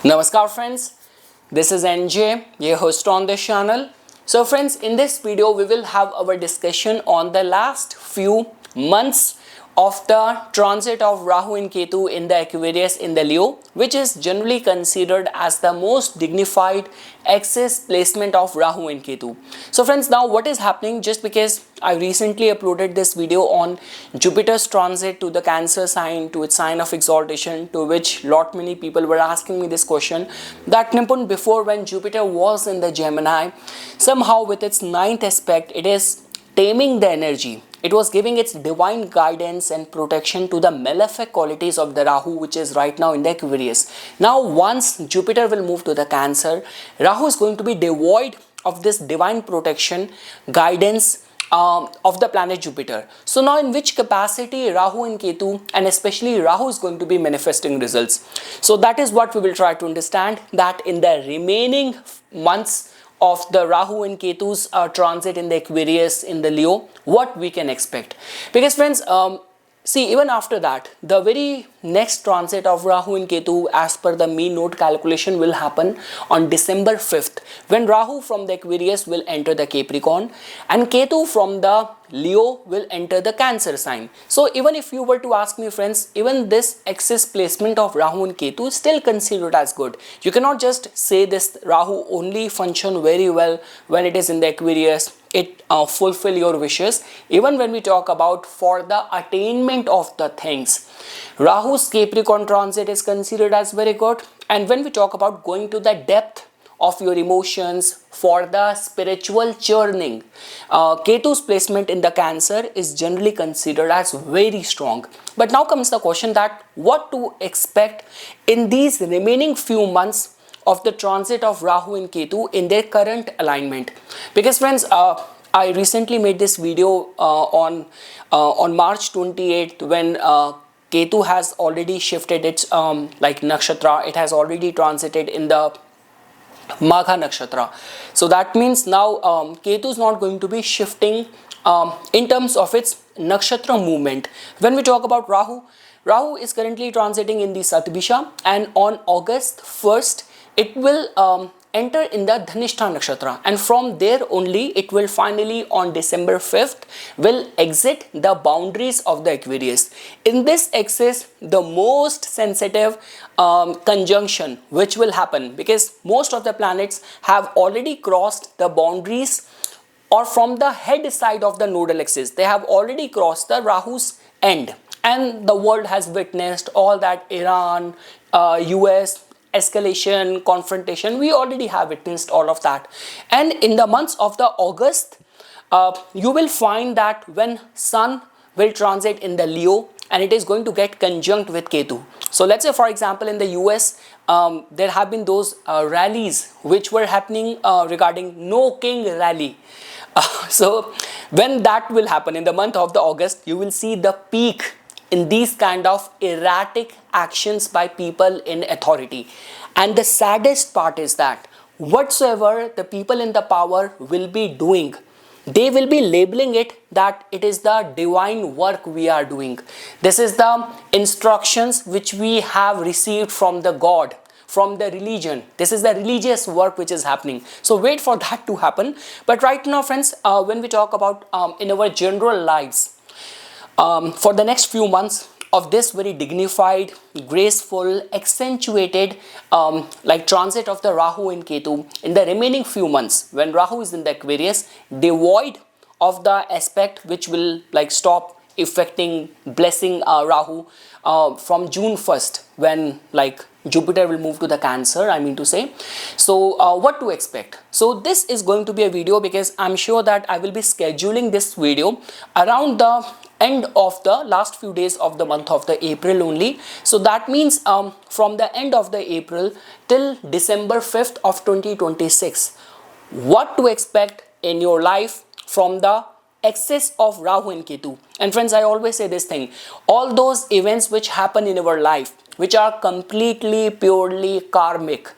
Namaskar friends, this is NJ, your host on this channel. So friends, in this video we will have our discussion on the last few months of the transit of Rahu and Ketu in the Aquarius in the Leo, which is generally considered as the most dignified axis placement of Rahu and Ketu. So friends, now what is happening, just because I recently uploaded this video on Jupiter's transit to the Cancer sign, to its sign of exaltation, to which lot many people were asking me this question, that Nipun, before when Jupiter was in the Gemini, somehow with its ninth aspect it is taming the energy. It was giving its divine guidance and protection to the malefic qualities of the Rahu, which is right now in the Aquarius. Now once Jupiter will move to the Cancer, Rahu is going to be devoid of this divine protection, guidance of the planet Jupiter. So now in which capacity Rahu and Ketu, and especially Rahu, is going to be manifesting results. So that is what we will try to understand, that in the remaining months of the Rahu and Ketu's transit in the Aquarius in the Leo, what we can expect. Because friends, see, even after that, the very next transit of Rahu and Ketu as per the mean node calculation will happen on December 5th, when Rahu from the Aquarius will enter the Capricorn and Ketu from the Leo will enter the Cancer sign. So even if you were to ask me friends, even this axis placement of Rahu and Ketu is still considered as good. You cannot just say this Rahu only function very well when it is in the Aquarius, it fulfill your wishes. Even when we talk about for the attainment of the things, Rahu's Capricorn transit is considered as very good. And when we talk about going to the depth of your emotions, for the spiritual churning, Ketu's placement in the Cancer is generally considered as very strong. But now comes the question that what to expect in these remaining few months of the transit of Rahu and Ketu in their current alignment. Because friends, I recently made this video on March 28th, when Ketu has already shifted its nakshatra. It has already transited in the Magha nakshatra. So that means now Ketu is not going to be shifting in terms of its nakshatra movement. When we talk about Rahu, Rahu is currently transiting in the Sattvisha, and on August 1st it will enter in the Dhanishta nakshatra, and from there only it will finally on December 5th will exit the boundaries of the Aquarius. In this axis, the most sensitive conjunction which will happen, because most of the planets have already crossed the boundaries, or from the head side of the nodal axis they have already crossed the Rahu's end, and the world has witnessed all that Iran, US escalation, confrontation. We already have witnessed all of that. And in the months of the August, you will find that when Sun will transit in the Leo, and it is going to get conjunct with Ketu. So let's say for example in the US, there have been those rallies which were happening regarding No King rally. So when that will happen in the month of the August, you will see the peak in these kind of erratic actions by people in authority. And the saddest part is that whatsoever the people in the power will be doing, they will be labeling it that it is the divine work we are doing. This is the instructions which we have received from the God, from the religion. This is the religious work which is happening. So wait for that to happen. But right now friends, when we talk about in our general lives, for the next few months of this very dignified, graceful, accentuated transit of the Rahu and Ketu, in the remaining few months when Rahu is in the Aquarius, devoid of the aspect which will stop affecting, blessing Rahu from June 1st, when Jupiter will move to the Cancer, I mean to say. So what to expect? So this is going to be a video, because I'm sure that I will be scheduling this video around the end of the last few days of the month of the April only. So that means from the end of the April till December 5th of 2026, what to expect in your life from the axis of Rahu and Ketu. And friends, I always say this thing, all those events which happen in our life, which are completely purely karmic,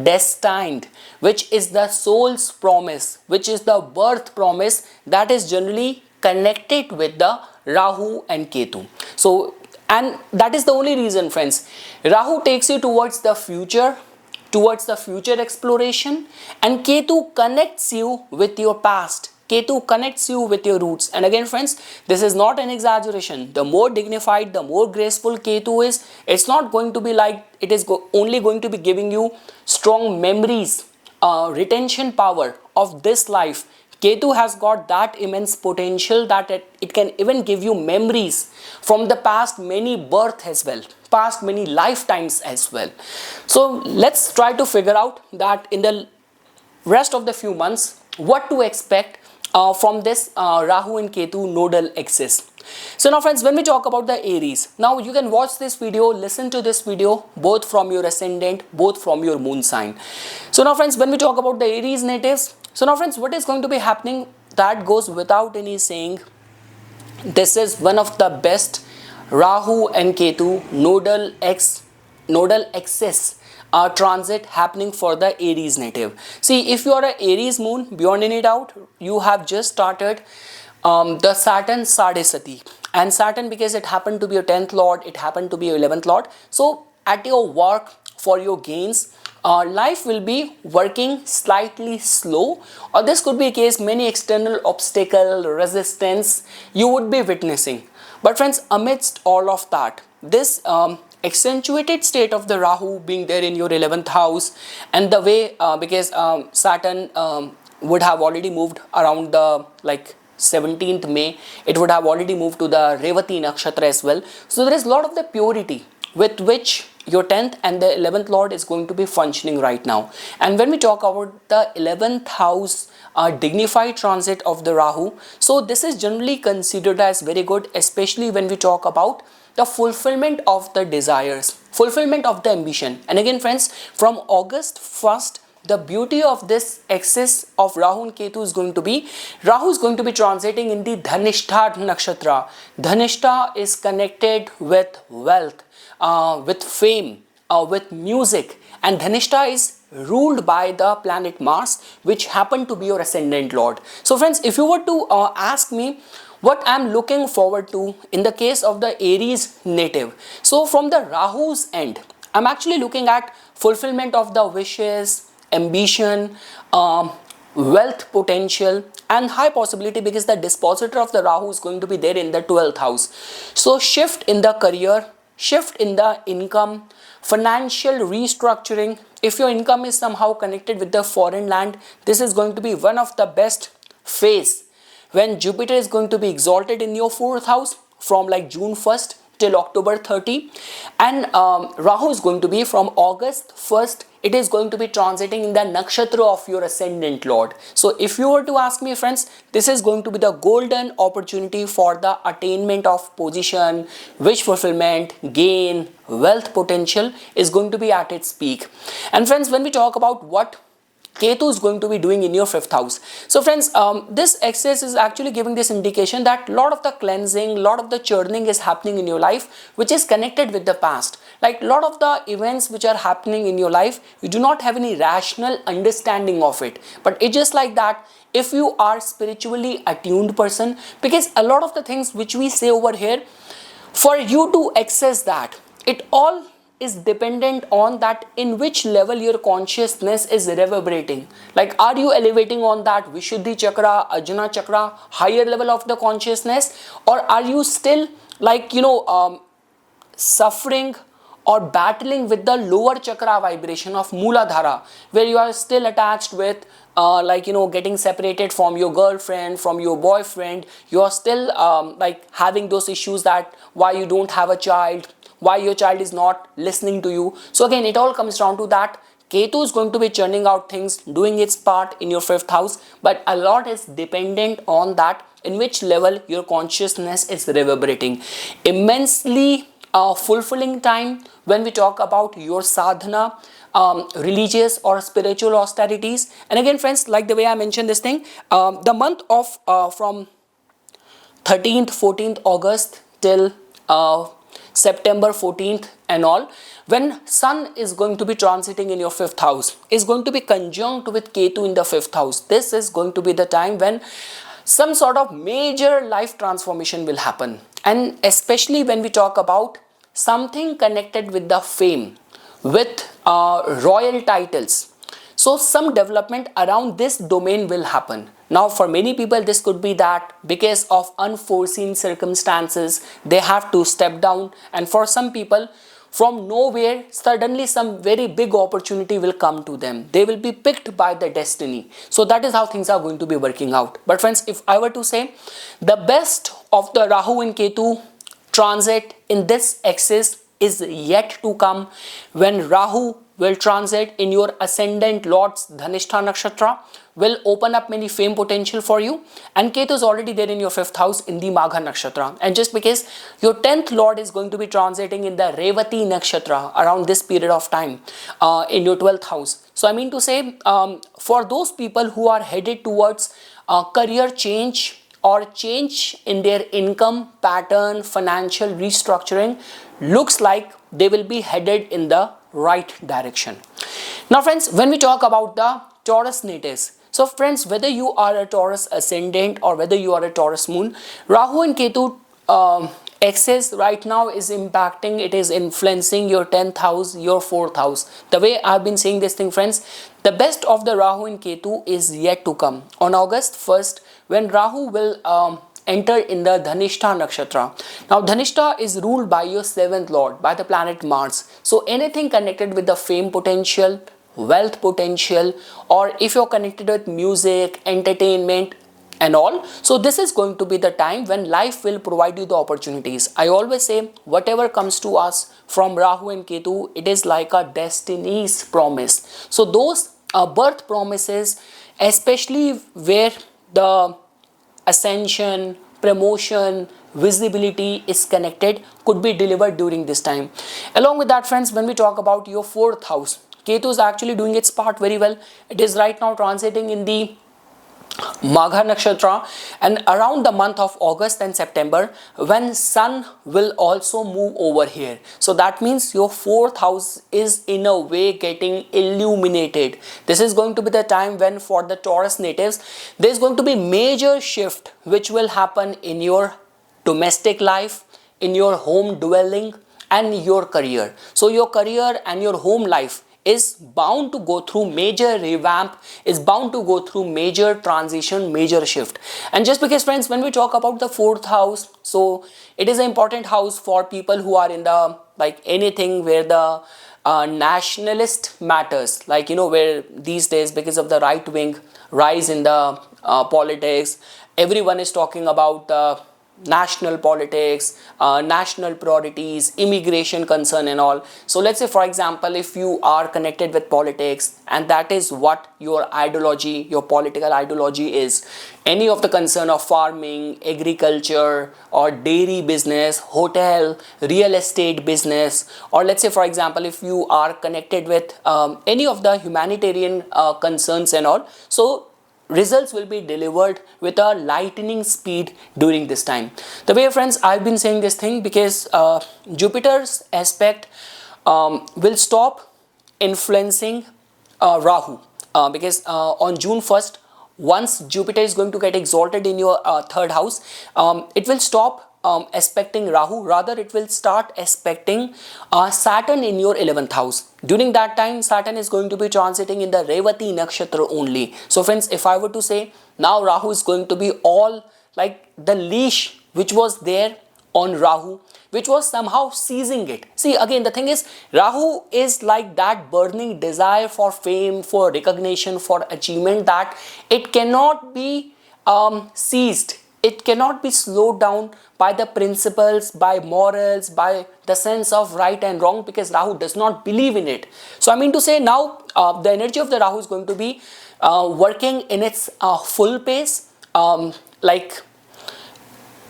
destined, which is the soul's promise, which is the birth promise, that is generally connected with the Rahu and Ketu. So, and that is the only reason friends, Rahu takes you towards the future, towards the future exploration, and Ketu connects you with your past. Ketu connects you with your roots. And again friends, this is not an exaggeration. The more dignified, the more graceful Ketu is, it's not going to be like it is only going to be giving you strong memories, retention power of this life. Ketu has got that immense potential that it can even give you memories from the past many births as well, past many lifetimes as well. So let's try to figure out that in the rest of the few months what to expect from this Rahu and Ketu nodal axis. So now friends, when we talk about the Aries, now you can watch this video, listen to this video both from your ascendant, both from your moon sign. So now friends, when we talk about the Aries natives, so now friends, what is going to be happening, that goes without any saying. This is one of the best Rahu and Ketu nodal axis transit happening for the Aries native. See, if you are an Aries moon, beyond any doubt, you have just started the Saturn Sadesati. And Saturn, because it happened to be your 10th lord, it happened to be your 11th lord. So at your work, for your gains, life will be working slightly slow, or this could be a case many external obstacle, resistance you would be witnessing. But friends, amidst all of that, this accentuated state of the Rahu being there in your 11th house, and the way because Saturn would have already moved around the 17th May, it would have already moved to the Revati nakshatra as well. So there is a lot of the purity with which your 10th and the 11th lord is going to be functioning right now. And when we talk about the 11th house dignified transit of the Rahu, so this is generally considered as very good, especially when we talk about the fulfillment of the desires, fulfillment of the ambition. And again friends, from August 1st, the beauty of this axis of Rahu and Ketu is going to be, Rahu is going to be transiting in the Dhanishta nakshatra. Dhanishta is connected with wealth, with fame, with music, and Dhanishta is ruled by the planet Mars, which happened to be your ascendant lord. So friends, if you were to ask me what I am looking forward to in the case of the Aries native, so from the Rahu's end, I am actually looking at fulfillment of the wishes, ambition, wealth potential, and high possibility, because the dispositor of the Rahu is going to be there in the 12th house. So shift in the career, shift in the income, financial restructuring. If your income is somehow connected with the foreign land, this is going to be one of the best phase when Jupiter is going to be exalted in your 4th house from June 1st till October 30, and Rahu is going to be from August 1st, it is going to be transiting in the nakshatra of your ascendant lord. So if you were to ask me friends, this is going to be the golden opportunity for the attainment of position, wish fulfillment, gain, wealth potential is going to be at its peak. And friends, when we talk about what Ketu is going to be doing in your 5th house. So friends, this axis is actually giving this indication that lot of the cleansing, lot of the churning is happening in your life, which is connected with the past. Like lot of the events which are happening in your life, you do not have any rational understanding of it. But it's just like that, if you are spiritually attuned person, because a lot of the things which we say over here, for you to access that, it all is dependent on that in which level your consciousness is reverberating. Like, are you elevating on that Vishuddhi chakra, Ajna chakra, higher level of the consciousness, or are you still suffering or battling with the lower chakra vibration of Mooladhara, where you are still attached with getting separated from your girlfriend, from your boyfriend, you are still having those issues that why you don't have a child, why your child is not listening to you. So again, it all comes down to that. Ketu is going to be churning out things, doing its part in your 5th house, but a lot is dependent on that in which level your consciousness is reverberating. Immensely fulfilling time when we talk about your sadhana, religious or spiritual austerities. And again friends, like the way I mentioned this thing, the month of from 13th 14th August till September 14th and all, when Sun is going to be transiting in your 5th house, is going to be conjunct with Ketu in the 5th house. This is going to be the time when some sort of major life transformation will happen. And especially when we talk about something connected with the fame, with royal titles. So some development around this domain will happen. Now for many people this could be that because of unforeseen circumstances they have to step down, and for some people from nowhere suddenly some very big opportunity will come to them. They will be picked by the destiny. So that is how things are going to be working out. But friends, if I were to say the best of the Rahu and Ketu transit in this axis is yet to come, when Rahu will transit in your ascendant lord's Dhanishta Nakshatra, will open up many fame potential for you, and Ketu is already there in your 5th house in the Magha Nakshatra. And just because your 10th lord is going to be transiting in the Revati Nakshatra around this period of time in your 12th house. So I mean to say, for those people who are headed towards career change or change in their income pattern, financial restructuring, looks like they will be headed in the right direction. Now friends, when we talk about the Taurus natives, so friends, whether you are a Taurus ascendant or whether you are a Taurus moon, Rahu and Ketu axis right now is impacting, it is influencing your 10th house, your 4th house. The way I've been saying this thing, friends, the best of the Rahu and Ketu is yet to come. On August 1st, when Rahu will enter in the Dhanishta Nakshatra. Now Dhanishta is ruled by your 7th lord, by the planet Mars. So anything connected with the fame potential, wealth potential, or if you're connected with music, entertainment and all, so this is going to be the time when life will provide you the opportunities. I always say whatever comes to us from Rahu and Ketu, it is like a destiny's promise. So those birth promises, especially where the ascension, promotion, visibility is connected, could be delivered during this time. Along with that friends, when we talk about your 4th house, Ketu is actually doing its part very well. It is right now transiting in the Magha Nakshatra, and around the month of August and September, when Sun will also move over here. So that means your 4th house is in a way getting illuminated. This is going to be the time when for the Taurus natives, there is going to be major shift which will happen in your domestic life, in your home dwelling and your career. So your career and your home life is bound to go through major revamp, is bound to go through major transition, major shift. And just because friends, when we talk about the 4th house, so it is an important house for people who are in the, like anything where the nationalist matters, like where these days because of the right wing rise in the politics, everyone is talking about national politics, national priorities, immigration concern and all. So let's say for example, if you are connected with politics and that is what your ideology, your political ideology is, any of the concern of farming, agriculture or dairy business, hotel, real estate business, or let's say for example, if you are connected with any of the humanitarian concerns and all, so results will be delivered with a lightning speed during this time. The way friends, I've been saying this thing because Jupiter's aspect will stop influencing Rahu because on June 1st, once Jupiter is going to get exalted in your 3rd house, it will stop aspecting Rahu, rather it will start aspecting Saturn in your 11th house. During that time, Saturn is going to be transiting in the Revati Nakshatra only. So friends, if I were to say, now Rahu is going to be all like the leash which was there on Rahu, which was somehow seizing it. See, again, the thing is, Rahu is like that burning desire for fame, for recognition, for achievement, that it cannot be seized. It cannot be slowed down by the principles, by morals, by the sense of right and wrong, because Rahu does not believe in it. So I mean to say, now the energy of the Rahu is going to be working in its full pace, like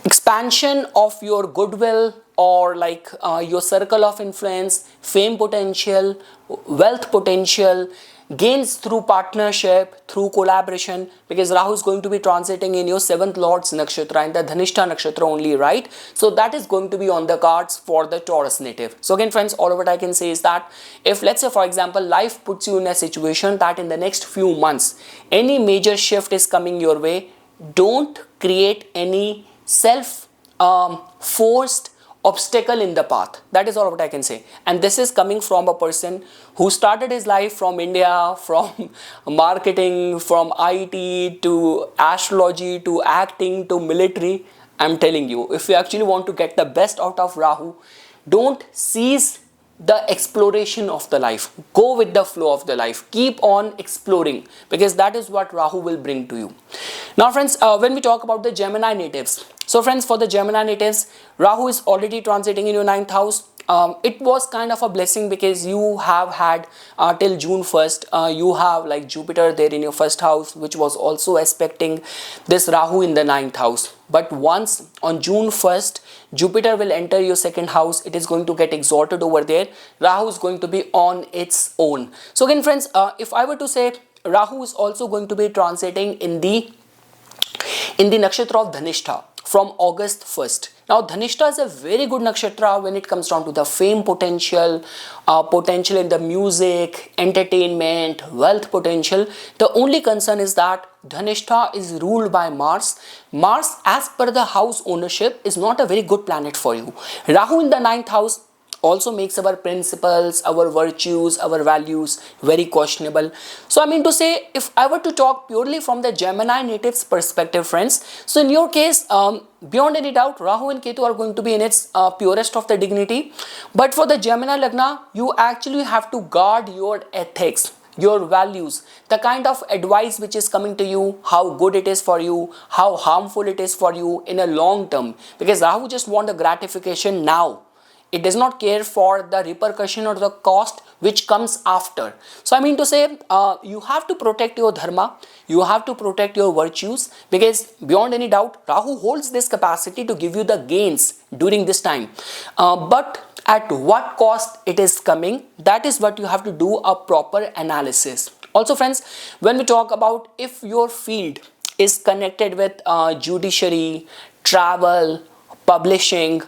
expansion of your goodwill or like your circle of influence, fame potential, wealth potential, gains through partnership, through collaboration, because Rahu is going to be transiting in your 7th lord's nakshatra, in the Dhanishta nakshatra only, right? So that is going to be on the cards for the Taurus native. So again friends, all of what I can say is that if let's say for example, life puts you in a situation that in the next few months, any major shift is coming your way, don't create any self forced obstacle in the path. That is all what I can say. And this is coming from a person who started his life from India, from marketing, from IT to astrology to acting to military. I'm telling you, if you actually want to get the best out of Rahu, don't cease the exploration of the life. Go with the flow of the life. Keep on exploring, because that is what Rahu will bring to you. Now friends, when we talk about the Gemini natives, so friends, for the Gemini natives, Rahu is already transiting in your 9th house. It was kind of a blessing, because you have had till June 1st, you have like Jupiter there in your 1st house, which was also aspecting this Rahu in the 9th house. But once on June 1st, Jupiter will enter your 2nd house. It is going to get exalted over there. Rahu is going to be on its own. So again friends, if I were to say, Rahu is also going to be transiting in the nakshatra of Dhanishta from August 1st. Now Dhanishta is a very good nakshatra when it comes down to the fame potential, potential in the music, entertainment, wealth potential. The only concern is that Dhanishta is ruled by Mars. Mars, as per the house ownership, is not a very good planet for you. Rahu in the 9th house also makes our principles, our virtues, our values very questionable. So I mean to say, if I were to talk purely from the Gemini natives perspective, friends, so in your case, beyond any doubt, Rahu and Ketu are going to be in its purest of the dignity. But for the Gemini Lagna, you actually have to guard your ethics, your values, the kind of advice which is coming to you, how good it is for you, how harmful it is for you in a long term. Because Rahu just want a gratification now. It does not care for the repercussion or the cost which comes after. So I mean to say, you have to protect your dharma, you have to protect your virtues, because beyond any doubt, Rahu holds this capacity to give you the gains during this time. But at what cost it is coming, that is what you have to do a proper analysis. Also friends, when we talk about if your field is connected with judiciary, travel, publishing,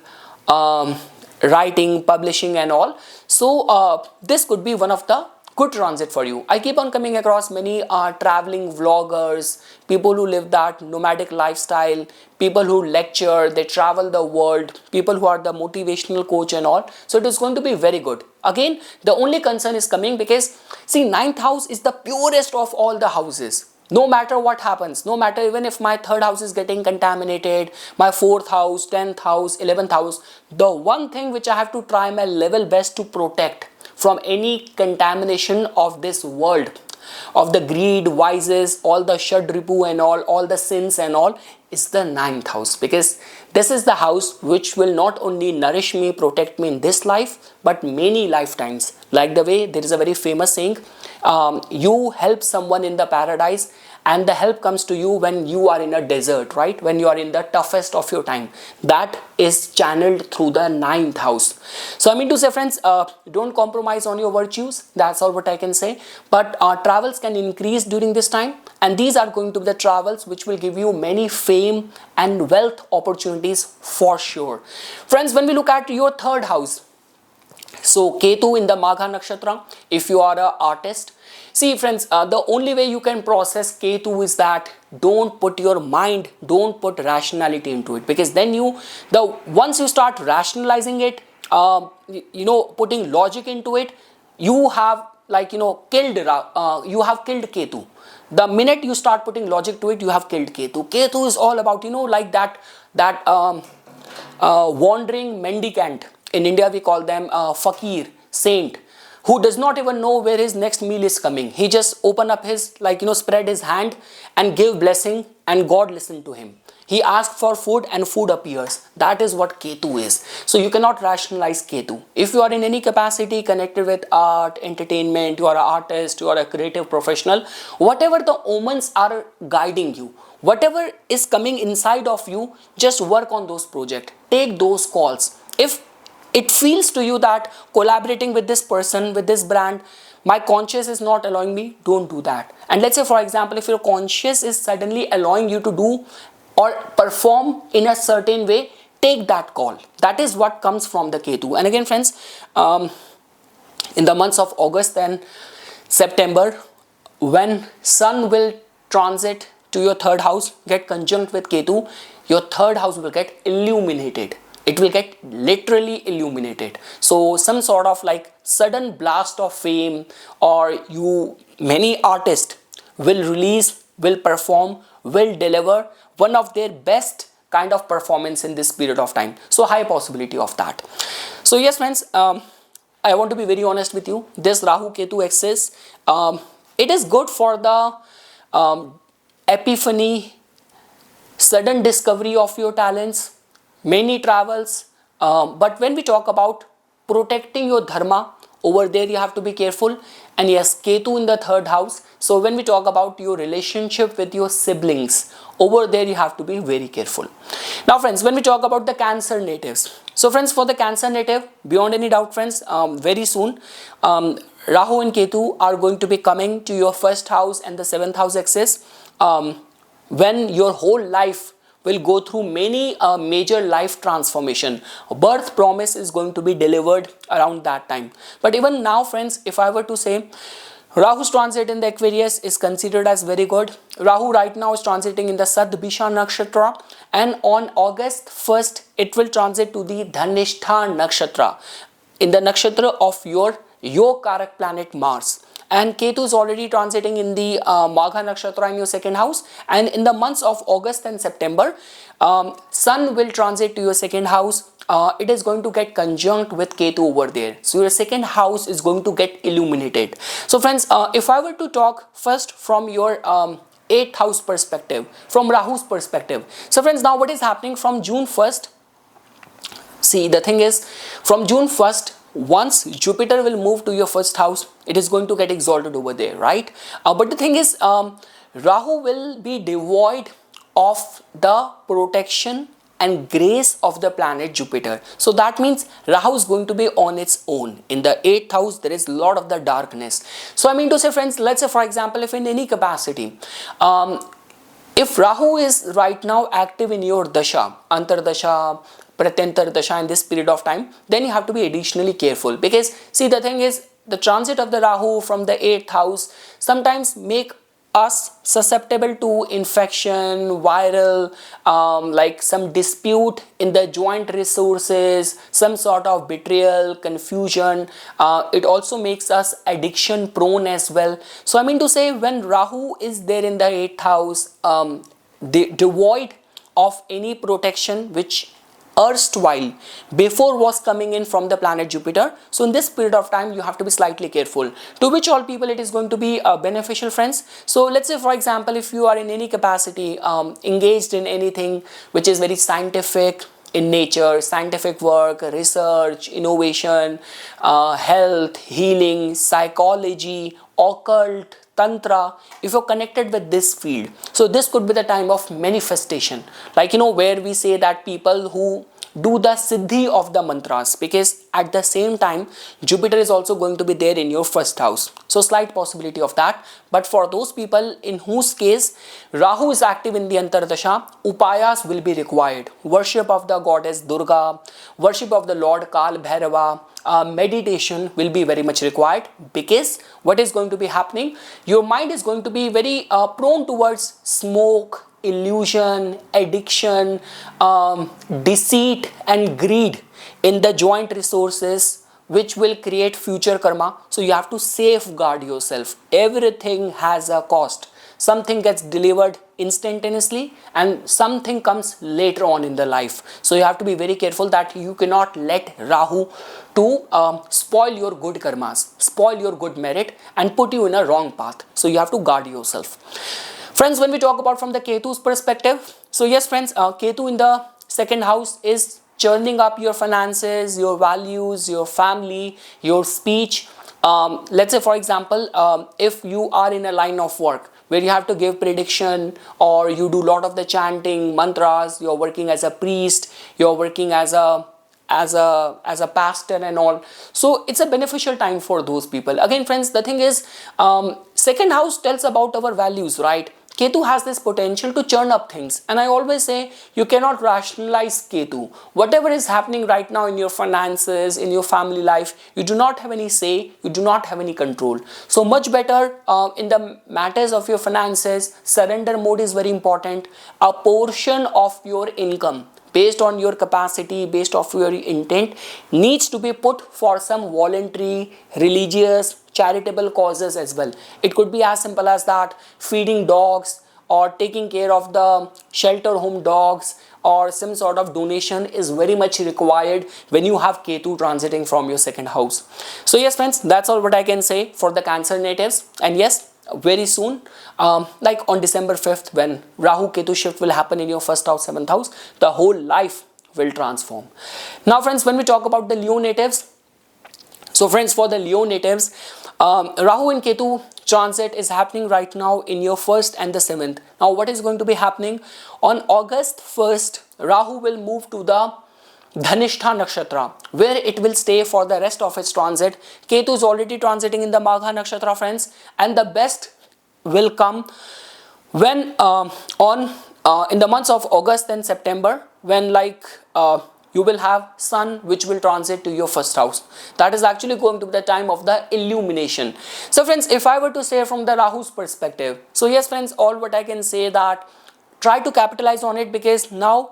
writing, publishing and all, so this could be one of the good transit for you. I keep on coming across many traveling vloggers, people who live that nomadic lifestyle, people who lecture, they travel the world, people who are the motivational coach and all. So it is going to be very good. Again, the only concern is coming because see, 9th house is the purest of all the houses. No matter what happens, no matter even if my 3rd house is getting contaminated, my 4th house, 10th house, 11th house, the one thing which I have to try my level best to protect from any contamination of this world, of the greed, vices, all the shadripu and all the sins and all, is the 9th house. Because this is the house which will not only nourish me, protect me in this life, but many lifetimes. Like the way there is a very famous saying, you help someone in the paradise and the help comes to you when you are in a desert, right? When you are in the toughest of your time. That is channeled through the 9th house. So I mean to say friends, don't compromise on your virtues. That's all what I can say. But travels can increase during this time. And these are going to be the travels which will give you many fame and wealth opportunities for sure. Friends, when we look at your 3rd house, so Ketu in the Magha Nakshatra, if you are an artist, see friends, the only way you can process Ketu is that don't put your mind, don't put rationality into it, because then once you start rationalizing it, putting logic into it, you have killed Ketu. The minute you start putting logic to it, you have killed Ketu. Ketu is all about, like that wandering mendicant. In India, we call them fakir, saint, who does not even know where his next meal is coming. He just open up his, spread his hand and give blessing, and God listen to him. He asked for food and food appears. That is what Ketu is. So you cannot rationalize Ketu. If you are in any capacity connected with art, entertainment, you are an artist, you are a creative professional, whatever the omens are guiding you, whatever is coming inside of you, just work on those projects. Take those calls. If it feels to you that collaborating with this person, with this brand, my conscience is not allowing me, don't do that. And let's say, for example, if your conscience is suddenly allowing you to do or perform in a certain way, take that call. That is what comes from the Ketu. And again, friends, in the months of August and September, when Sun will transit to your 3rd house, get conjunct with Ketu, your 3rd house will get illuminated. it will get literally illuminated. So some sort of like sudden blast of fame, or many artists will release, will perform, will deliver one of their best kind of performance in this period of time. So high possibility of that. So yes friends, I want to be very honest with you. This Rahu Ketu axis, it is good for the epiphany, sudden discovery of your talents, many travels. But when we talk about protecting your dharma, over there you have to be careful. And yes, Ketu in the third house. So when we talk about your relationship with your siblings, over there you have to be very careful. Now friends, when we talk about the Cancer natives, so friends, for the Cancer native, beyond any doubt friends, very soon Rahu and Ketu are going to be coming to your first house and the seventh house axis, when your whole life will go through many major life transformation. Birth promise is going to be delivered around that time. But even now friends, if I were to say, Rahu's transit in the Aquarius is considered as very good. Rahu right now is transiting in the Sadbisha Nakshatra, and on August 1st it will transit to the Dhanistha Nakshatra, in the nakshatra of your Karak planet Mars. And Ketu is already transiting in the Magha Nakshatra in your second house, and in the months of August and September, Sun will transit to your second house. It is going to get conjunct with Ketu over there. So your second house is going to get illuminated. So friends, if I were to talk first from your 8th house perspective, from Rahu's perspective. So friends, now what is happening from June 1st? See, the thing is, from June 1st, once Jupiter will move to your first house, it is going to get exalted over there, right? But the thing is, Rahu will be devoid of the protection and grace of the planet Jupiter. So that means Rahu is going to be on its own. In the 8th house, there is a lot of the darkness. So I mean to say friends, let's say for example, if in any capacity, if Rahu is right now active in your Dasha, Antardasha, Pratyantar Dasha in this period of time, then you have to be additionally careful. Because see, the thing is, the transit of the Rahu from the 8th house sometimes make us susceptible to infection, viral, like some dispute in the joint resources, some sort of betrayal, confusion. It also makes us addiction prone as well. So I mean to say, when Rahu is there in the 8th house, devoid of any protection which erstwhile before was coming in from the planet Jupiter, so in this period of time you have to be slightly careful. To which all people it is going to be beneficial friends. So let's say for example, if you are in any capacity engaged in anything which is very scientific in nature, scientific work, research, innovation, health, healing, psychology, occult, tantra, if you're connected with this field, so this could be the time of manifestation, like where we say that people who do the siddhi of the mantras, because at the same time Jupiter is also going to be there in your first house, so slight possibility of that. But for those people in whose case Rahu is active in the Antardasha, upayas will be required. Worship of the goddess Durga, worship of the Lord Kal Bhairava, meditation will be very much required. Because what is going to be happening, your mind is going to be very prone towards smoke, illusion, addiction, deceit and greed in the joint resources, which will create future karma. So you have to safeguard yourself. Everything has a cost. Something gets delivered instantaneously and something comes later on in the life. So you have to be very careful that you cannot let Rahu to spoil your good karmas, spoil your good merit and put you in a wrong path. So you have to guard yourself. Friends, when we talk about from the Ketu's perspective, so yes friends, Ketu in the second house is churning up your finances, your values, your family, your speech. Let's say for example, if you are in a line of work where you have to give prediction, or you do a lot of the chanting, mantras, you're working as a priest, you're working as a pastor and all, so it's a beneficial time for those people. Again friends, the thing is, second house tells about our values, right? Ketu has this potential to churn up things, and I always say you cannot rationalize Ketu. Whatever is happening right now in your finances, in your family life, you do not have any say, you do not have any control. So much better in the matters of your finances, surrender mode is very important. A portion of your income, based on your capacity, based off your intent, needs to be put for some voluntary, religious, charitable causes as well. It could be as simple as that, feeding dogs or taking care of the shelter home dogs, or some sort of donation is very much required when you have Ketu transiting from your second house. So yes friends, that's all what I can say for the Cancer natives. And yes, very soon, like on December 5th, when Rahu Ketu shift will happen in your first house, 7th house, the whole life will transform. Now friends, when we talk about the Leo natives, so friends, for the Leo natives, Rahu and Ketu transit is happening right now in your 1st and the 7th. Now what is going to be happening? On August 1st, Rahu will move to the Dhanishta Nakshatra, where it will stay for the rest of its transit. Ketu is already transiting in the Magha Nakshatra, friends, and the best will come when in the months of August and September, when you will have Sun which will transit to your first house. That is actually going to be the time of the illumination. So friends, if I were to say from the Rahu's perspective, so yes friends, all what I can say that try to capitalize on it, because now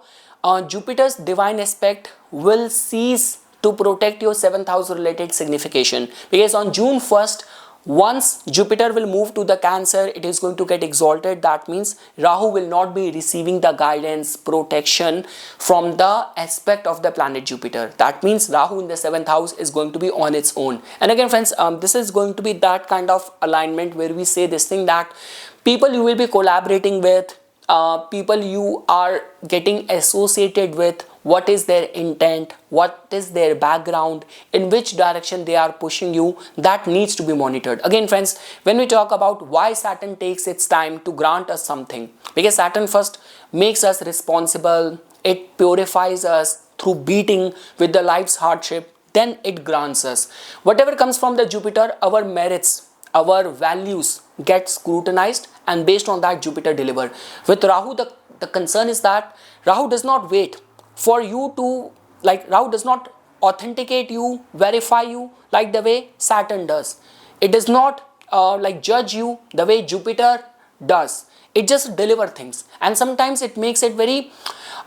Jupiter's divine aspect will cease to protect your 7th house related signification, because on June 1st, once Jupiter will move to the Cancer, it is going to get exalted. That means Rahu will not be receiving the guidance, protection from the aspect of the planet Jupiter. That means Rahu in the 7th house is going to be on its own. And again friends, this is going to be that kind of alignment where we say this thing, that people you will be collaborating with, people you are getting associated with, what is their intent, what is their background, in which direction they are pushing you, that needs to be monitored. Again friends, when we talk about why Saturn takes its time to grant us something, because Saturn first makes us responsible, it purifies us through beating with the life's hardship, then it grants us. Whatever comes from the Jupiter, our merits, our values get scrutinized, and based on that Jupiter deliver. With Rahu, the concern is that Rahu does not wait for you to, Rahu does not authenticate you, verify you like the way Saturn does. It does not judge you the way Jupiter does. It just delivers things, and sometimes it makes it very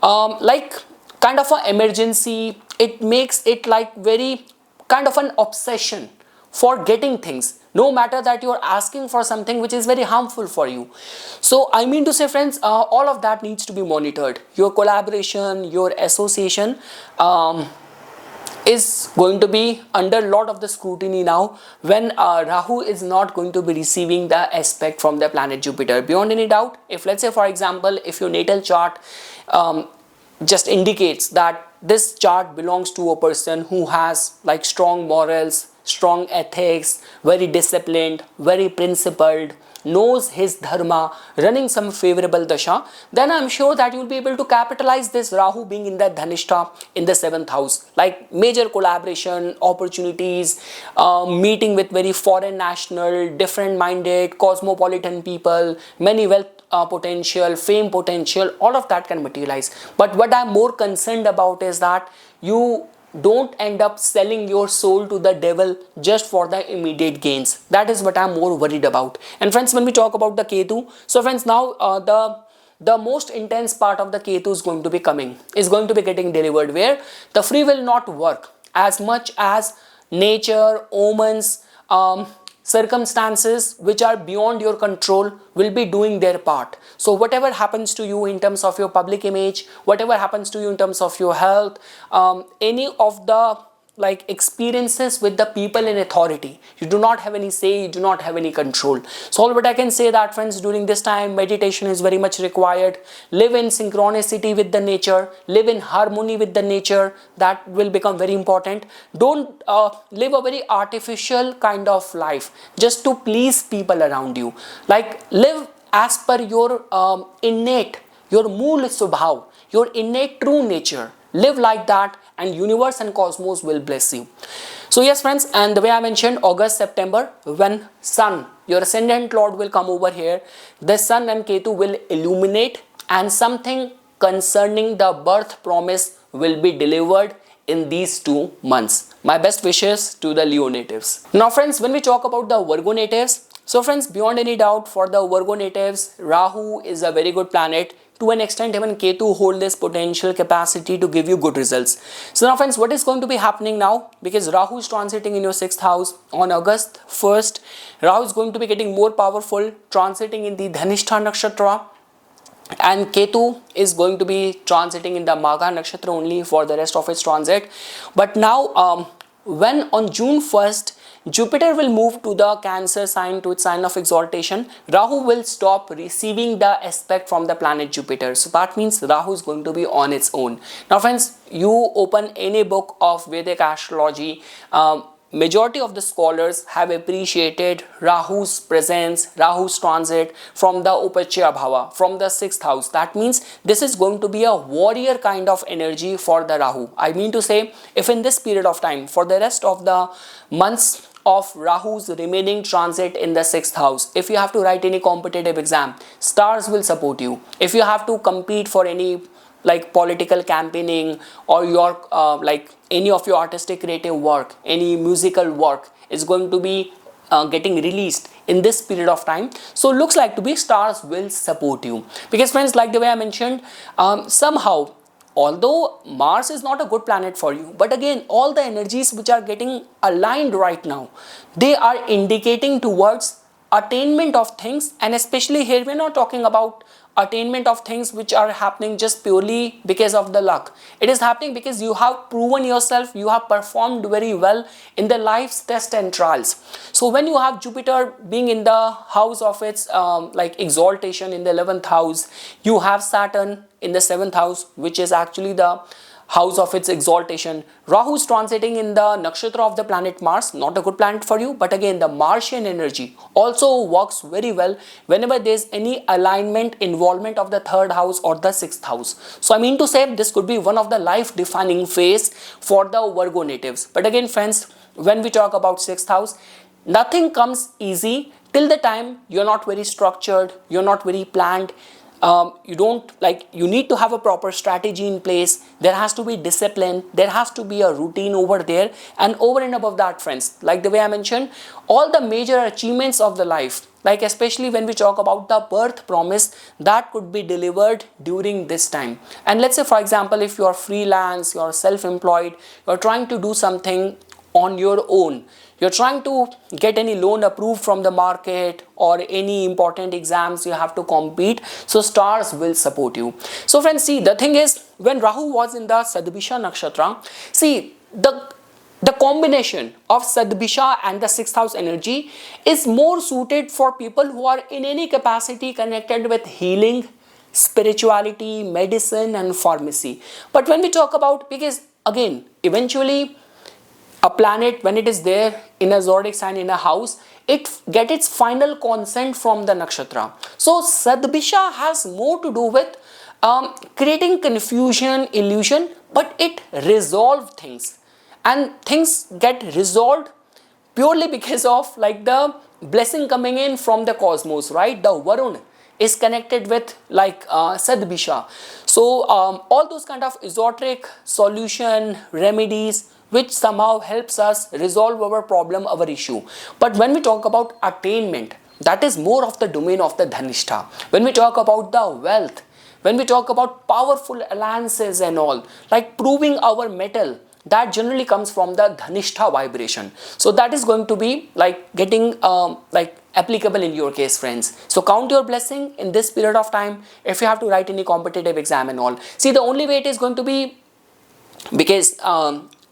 kind of an emergency. It makes it like very kind of an obsession for getting things, no matter that you are asking for something which is very harmful for you. So I mean to say friends, all of that needs to be monitored. Your collaboration, your association is going to be under a lot of the scrutiny now, when Rahu is not going to be receiving the aspect from the planet Jupiter. Beyond any doubt, if let's say for example, if your natal chart just indicates that this chart belongs to a person who has like strong morals, strong ethics, very disciplined, very principled, knows his dharma, running some favorable dasha, then I'm sure that you'll be able to capitalize this Rahu being in the Dhanishta in the 7th house, like major collaboration, opportunities, meeting with very foreign national, different minded, cosmopolitan people, many wealth potential, fame potential, all of that can materialize. But what I'm more concerned about is that you don't end up selling your soul to the devil just for the immediate gains. That is what I'm more worried about. And friends, when we talk about the Ketu, so friends, now the most intense part of the Ketu is going to be getting delivered, where the free will not work as much as nature, omens, circumstances which are beyond your control will be doing their part. So whatever happens to you in terms of your public image, whatever happens to you in terms of your health, any of the experiences with the people in authority, you do not have any say, you do not have any control. So all what I can say that friends, during this time meditation is very much required. Live in synchronicity with the nature, live in harmony with the nature. That will become very important. Don't live a very artificial kind of life just to please people around you. Live as per your innate, your mool subhav, your innate true nature. Live like that, and universe and cosmos will bless you. So yes friends, and the way I mentioned, August, September, when Sun, your ascendant lord, will come over here, the Sun and Ketu will illuminate, and something concerning the birth promise will be delivered in these 2 months. My best wishes to the Leo natives. Now friends, when we talk about the Virgo natives, so friends, beyond any doubt, for the Virgo natives, Rahu is a very good planet. to an extent even Ketu hold this potential capacity to give you good results. So now friends, what is going to be happening now? Because Rahu is transiting in your 6th house on August 1st. Rahu is going to be getting more powerful, transiting in the Dhanishta Nakshatra, and Ketu is going to be transiting in the Magha Nakshatra only for the rest of its transit. But now when on June 1st Jupiter will move to the Cancer sign, to its sign of exaltation, Rahu will stop receiving the aspect from the planet Jupiter. So that means Rahu is going to be on its own. Now friends, you open any book of Vedic astrology, majority of the scholars have appreciated Rahu's presence, Rahu's transit from the Upachya Bhava, from the 6th house. That means this is going to be a warrior kind of energy for the Rahu. I mean to say, if in this period of time, for the rest of the months of Rahu's remaining transit in the 6th house, if you have to write any competitive exam, stars will support you. If you have to compete for any like political campaigning, or your like any of your artistic creative work, any musical work is going to be getting released in this period of time, so looks like to be stars will support you. Because friends, like the way I mentioned, somehow, although Mars is not a good planet for you, but again all the energies which are getting aligned right now, they are indicating towards attainment of things. And especially here we're not talking about attainment of things which are happening just purely because of the luck. It is happening because you have proven yourself, you have performed very well in the life's test and trials. So when you have Jupiter being in the house of its like exaltation in the 11th house, you have Saturn in the 7th house, which is actually the house of its exaltation. Rahu is transiting in the nakshatra of the planet Mars, not a good planet for you, but again the Martian energy also works very well whenever there is any alignment, involvement of the 3rd house or the 6th house. So I mean to say, this could be one of the life defining phase for the Virgo natives. But again friends, when we talk about 6th house, nothing comes easy till the time you're not very structured, you're not very planned. You need to have a proper strategy in place. There has to be discipline, there has to be a routine over there. And over and above that friends, like the way I mentioned, all the major achievements of the life, like especially when we talk about the birth promise, that could be delivered during this time. And let's say for example, if you are freelance, you are self-employed, you are trying to do something on your own, you're trying to get any loan approved from the market or any important exams you have to compete, so stars will support you. So friends, see, the thing is, when Rahu was in the Sadbisha Nakshatra, see, the combination of Sadbisha and the 6th house energy is more suited for people who are in any capacity connected with healing, spirituality, medicine and pharmacy. But when we talk about, because again, eventually a planet, when it is there in a zodiac sign in a house, it get its final consent from the nakshatra. So Sadbisha has more to do with creating confusion, illusion, but it resolves things. And things get resolved purely because of like the blessing coming in from the cosmos, right? The Varun is connected with like Sadbisha. So all those kind of esoteric solution, remedies, which somehow helps us resolve our problem, our issue. But when we talk about attainment, that is more of the domain of the Dhanishta. When we talk about the wealth, when we talk about powerful alliances and all, like proving our mettle, that generally comes from the Dhanishta vibration. So that is going to be like getting like applicable in your case, friends. So count your blessing in this period of time if you have to write any competitive exam and all. See, the only way it is going to be, because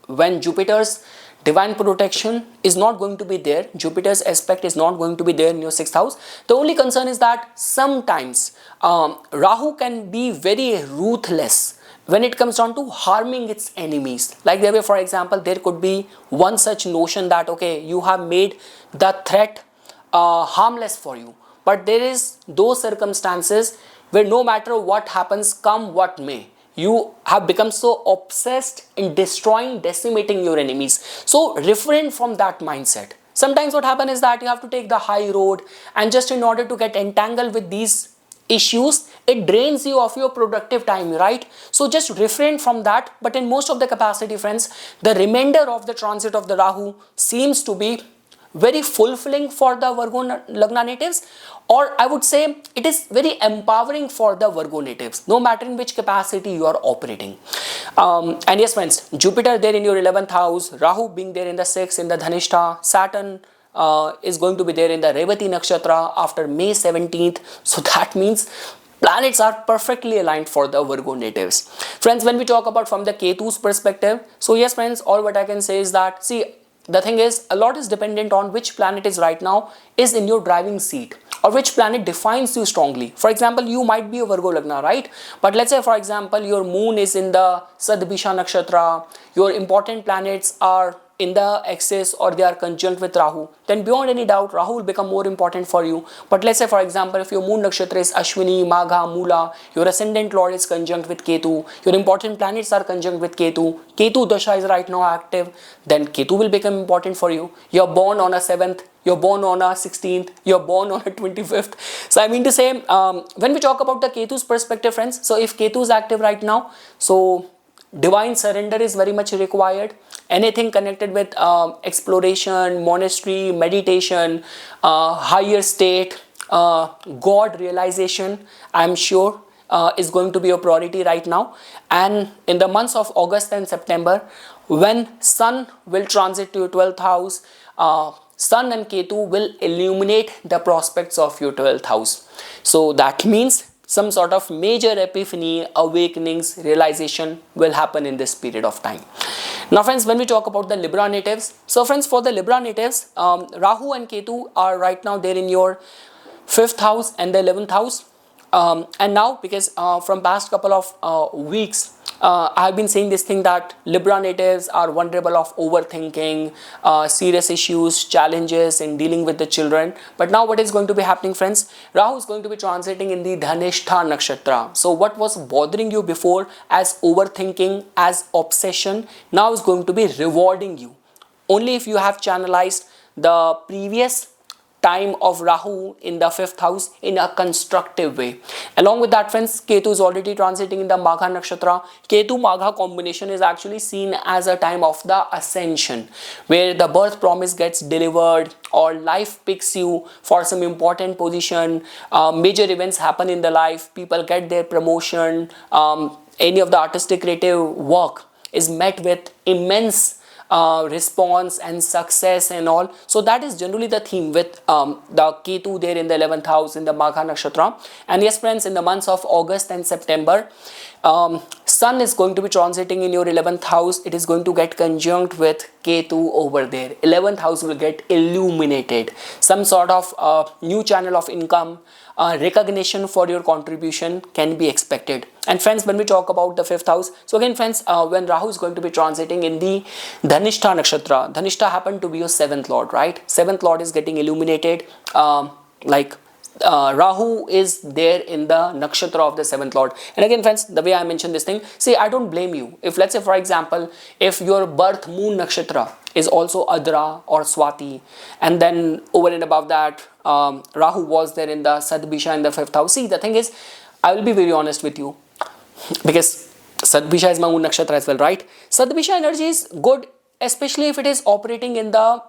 when Jupiter's divine protection is not going to be there, Jupiter's aspect is not going to be there in your 6th house, the only concern is that sometimes Rahu can be very ruthless when it comes down to harming its enemies. Like there way, for example, there could be one such notion that okay, you have made the threat harmless for you, but there is those circumstances where no matter what happens, come what may, you have become so obsessed in destroying, decimating your enemies. So refrain from that mindset. Sometimes what happens is that you have to take the high road, and just in order to get entangled with these issues, it drains you of your productive time, right? So just refrain from that. But in most of the capacity, friends, the remainder of the transit of the Rahu seems to be very fulfilling for the Virgo Lagna natives, or I would say it is very empowering for the Virgo natives, no matter in which capacity you are operating. And yes friends, Jupiter there in your 11th house, Rahu being there in the 6th in the Dhanishta, Saturn is going to be there in the Revati Nakshatra after May 17th. So that means planets are perfectly aligned for the Virgo natives. Friends, when we talk about from the Ketu's perspective, so yes friends, all what I can say is that, see, the thing is, a lot is dependent on which planet is right now is in your driving seat, or which planet defines you strongly. For example, you might be a Virgo Lagna, right? But let's say, for example, your moon is in the Sadbhisha Nakshatra, your important planets are in the axis or they are conjunct with Rahu, then beyond any doubt Rahu will become more important for you. But let's say, for example, if your moon nakshatra is Ashwini, Magha, Mula, your ascendant lord is conjunct with Ketu, your important planets are conjunct with Ketu, Ketu Dasha is right now active, then Ketu will become important for you. You're born on a 7th, you're born on a 16th, you're born on a 25th. So I mean to say, when we talk about the Ketu's perspective, friends, so if Ketu is active right now, so divine surrender is very much required. Anything connected with exploration, monastery, meditation, higher state, God realization, I'm sure is going to be a priority right now. And in the months of August and September, when Sun will transit to your 12th house, Sun and Ketu will illuminate the prospects of your 12th house. So that means some sort of major epiphany, awakenings, realization will happen in this period of time. Now friends, when we talk about the Libra natives, so friends, for the Libra natives, Rahu and Ketu are right now there in your 5th house and the 11th house. And now, because from past couple of weeks, I have been saying this thing that Libra natives are vulnerable of overthinking, serious issues, challenges in dealing with the children. But now what is going to be happening, friends? Rahu is going to be transiting in the Dhanishta Nakshatra. So what was bothering you before as overthinking, as obsession, now is going to be rewarding you. Only if you have channelized the previous time of Rahu in the 5th house in a constructive way. Along with that, friends, Ketu is already transiting in the Magha Nakshatra. Ketu-Magha combination is actually seen as a time of the ascension, where the birth promise gets delivered or life picks you for some important position, major events happen in the life, people get their promotion, any of the artistic creative work is met with immense response and success and all. So that is generally the theme with the Ketu there in the 11th house in the Magha Nakshatra. And yes friends, in the months of August and September, Sun is going to be transiting in your 11th house. It is going to get conjunct with Ketu over there. 11th house will get illuminated. Some sort of new channel of income, recognition for your contribution can be expected. And friends, when we talk about the 5th house, so again friends, when Rahu is going to be transiting in the Dhanishta Nakshatra, Dhanishta happened to be your 7th lord, right? 7th lord is getting illuminated, Rahu is there in the nakshatra of the 7th lord. And again friends, the way I mentioned this thing, see, I don't blame you. If let's say, for example, if your birth moon nakshatra is also Adra or Swati, and then over and above that, Rahu was there in the Sadbhisha in the 5th house. See, the thing is, I will be very honest with you, because Sadbhisha is my moon nakshatra as well, right? Sadbhisha energy is good, especially if it is operating in the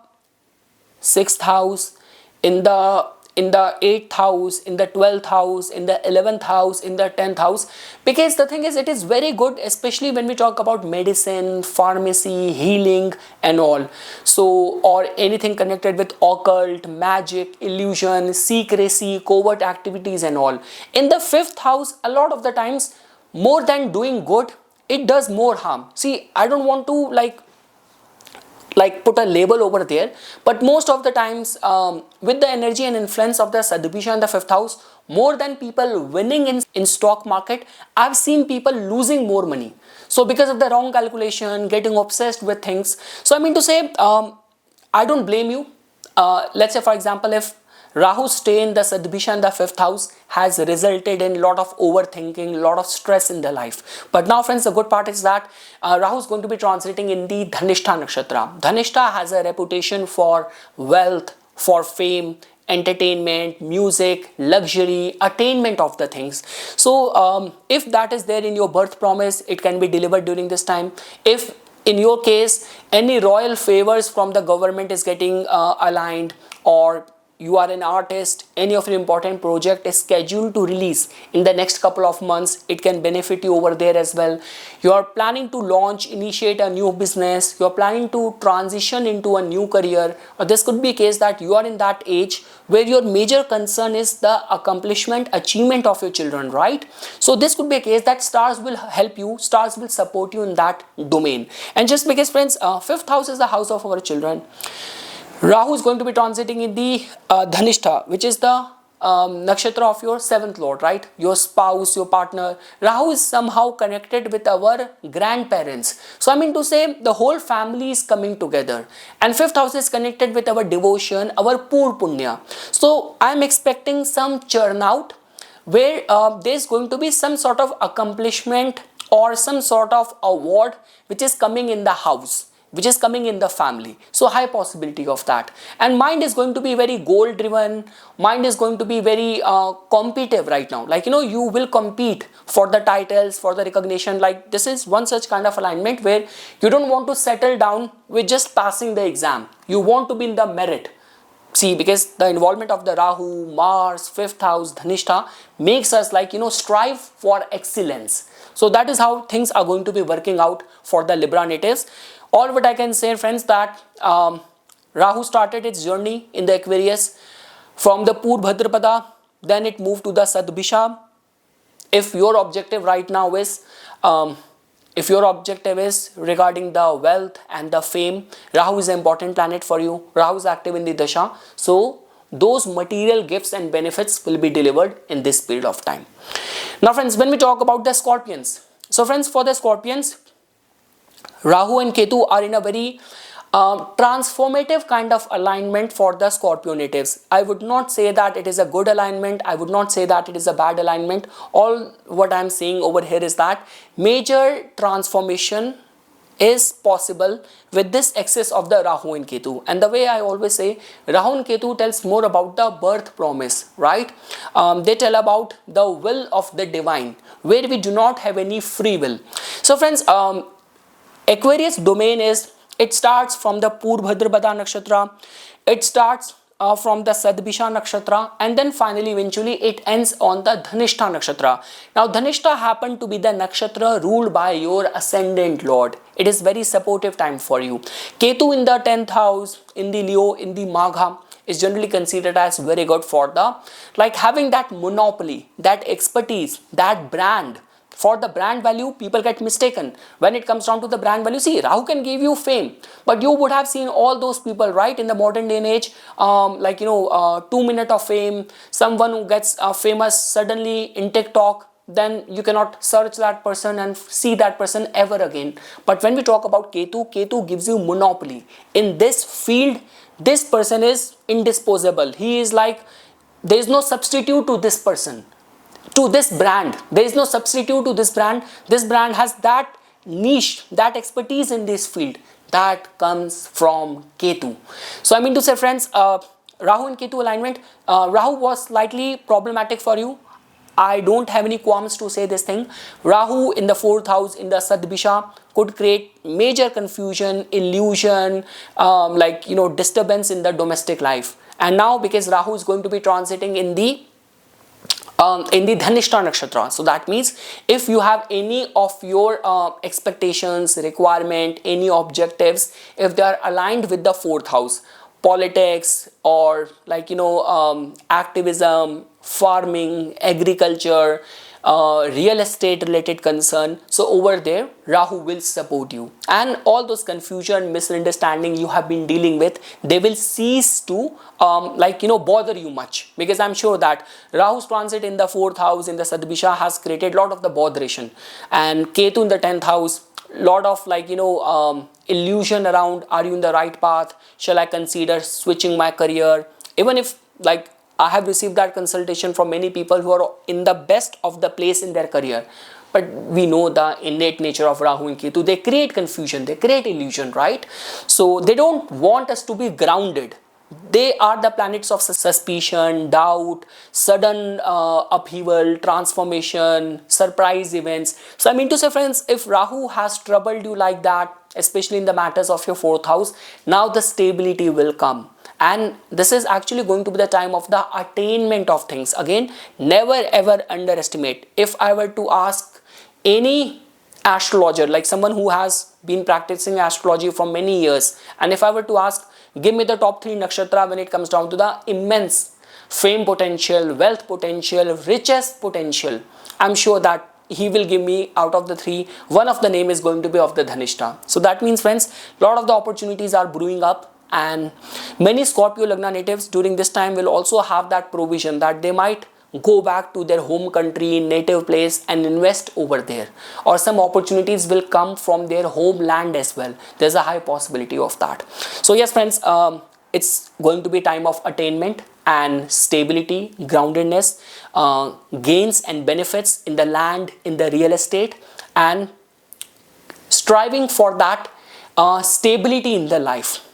6th house, in the 8th house, in the 12th house, in the 11th house, in the 10th house. Because the thing is, it is very good, especially when we talk about medicine, pharmacy, healing and all. So, or anything connected with occult, magic, illusion, secrecy, covert activities and all. In the 5th house, a lot of the times, more than doing good, it does more harm. See, I don't want to like put a label over there, but most of the times with the energy and influence of the Sadbhisha in the 5th house, more than people winning in stock market, I've seen people losing more money. So because of the wrong calculation, getting obsessed with things. So I mean to say, I don't blame you. Let's say, for example, if Rahu's stay in the Sadbhisha in the 5th house has resulted in a lot of overthinking, a lot of stress in their life. But now friends, the good part is that Rahu is going to be transiting in the Dhanishta Nakshatra. Dhanishta has a reputation for wealth, for fame, entertainment, music, luxury, attainment of the things. So if that is there in your birth promise, it can be delivered during this time. If in your case, any royal favors from the government is getting aligned, or you are an artist, any of your important project is scheduled to release in the next couple of months, it can benefit you over there as well. You are planning to launch, initiate a new business, you are planning to transition into a new career, or this could be a case that you are in that age where your major concern is the accomplishment, achievement of your children, right? So this could be a case that stars will help you, stars will support you in that domain. And just because, friends, fifth house is the house of our children. Rahu is going to be transiting in the Dhanishta, which is the nakshatra of your seventh lord, right? Your spouse, your partner. Rahu is somehow connected with our grandparents. So I mean to say the whole family is coming together. And fifth house is connected with our devotion, our pur punya. So I am expecting some churn out where there is going to be some sort of accomplishment or some sort of award which is coming in the house, which is coming in the family. So high possibility of that. And mind is going to be very goal driven. Mind is going to be very competitive right now. Like, you will compete for the titles, for the recognition. Like, this is one such kind of alignment where you don't want to settle down with just passing the exam. You want to be in the merit. See, because the involvement of the Rahu, Mars, fifth house, Dhanishta makes us strive for excellence. So that is how things are going to be working out for the Libra natives. All what I can say, friends, that Rahu started its journey in the Aquarius from the Pur Bhadrapada, then it moved to the Sadbisha. If your objective right now is, regarding the wealth and the fame, Rahu is an important planet for you. Rahu is active in the Dasha. So those material gifts and benefits will be delivered in this period of time. Now, friends, when we talk about the Scorpions, so friends, for the Scorpions, Rahu and Ketu are in a very transformative kind of alignment for the Scorpio natives. I would not say that it is a good alignment. I would not say that it is a bad alignment. All what I am saying over here is that major transformation is possible with this excess of the Rahu and Ketu. And the way I always say, Rahu and Ketu tells more about the birth promise, right? They tell about the will of the divine, where we do not have any free will. So friends, Aquarius domain is, it starts from the Pur Bhadrapada nakshatra, it starts from the Sadbisha nakshatra, and then finally eventually it ends on the Dhanishta nakshatra. Now Dhanishta happened to be the nakshatra ruled by your ascendant lord. It is very supportive time for you. Ketu in the 10th house, in the Leo, in the Magha, is generally considered as very good for the, having that monopoly, that expertise, that brand. For the brand value, people get mistaken. When it comes down to the brand value, see, Rahu can give you fame, but you would have seen all those people, right, in the modern day and age, 2 minutes of fame, someone who gets famous suddenly in TikTok, then you cannot search that person and see that person ever again. But when we talk about Ketu, Ketu gives you monopoly. In this field, this person is indisposable. He is like, there is no substitute to this person, to this brand. There is no substitute to this brand. This brand has that niche, that expertise in this field that comes from Ketu. So I mean to say, friends, Rahu and Ketu alignment, Rahu was slightly problematic for you. I don't have any qualms to say this thing. Rahu in the 4th house in the Sadbisha could create major confusion, illusion, disturbance in the domestic life. And now because Rahu is going to be transiting in the Dhanishta nakshatra. So that means if you have any of your expectations, requirement, any objectives, if they are aligned with the 4th house, politics or activism, farming, agriculture, real estate related concern, so over there Rahu will support you, and all those confusion, misunderstanding you have been dealing with, they will cease to bother you much, because I'm sure that Rahu's transit in the 4th house in the Sadbisha has created a lot of the botheration, and Ketu in the 10th house, lot of illusion around, are you in the right path, shall I consider switching my career, even if I have received that consultation from many people who are in the best of the place in their career. But we know the innate nature of Rahu and Ketu. They create confusion, they create illusion, right? So they don't want us to be grounded. They are the planets of suspicion, doubt, sudden upheaval, transformation, surprise events. So I mean to say, friends, if Rahu has troubled you like that, especially in the matters of your fourth house, now the stability will come. And this is actually going to be the time of the attainment of things. Again, never ever underestimate. If I were to ask any astrologer, like someone who has been practicing astrology for many years, and if I were to ask, give me the top 3 nakshatra when it comes down to the immense fame potential, wealth potential, richest potential, I'm sure that he will give me, out of the 3, one of the name is going to be of the Dhanishta. So that means, friends, a lot of the opportunities are brewing up, and many Scorpio Lagna natives during this time will also have that provision that they might go back to their home country, native place, and invest over there, or some opportunities will come from their homeland as well. There's a high possibility of that. So yes, friends, it's going to be time of attainment and stability, groundedness, gains and benefits in the land, in the real estate, and striving for that stability in the life.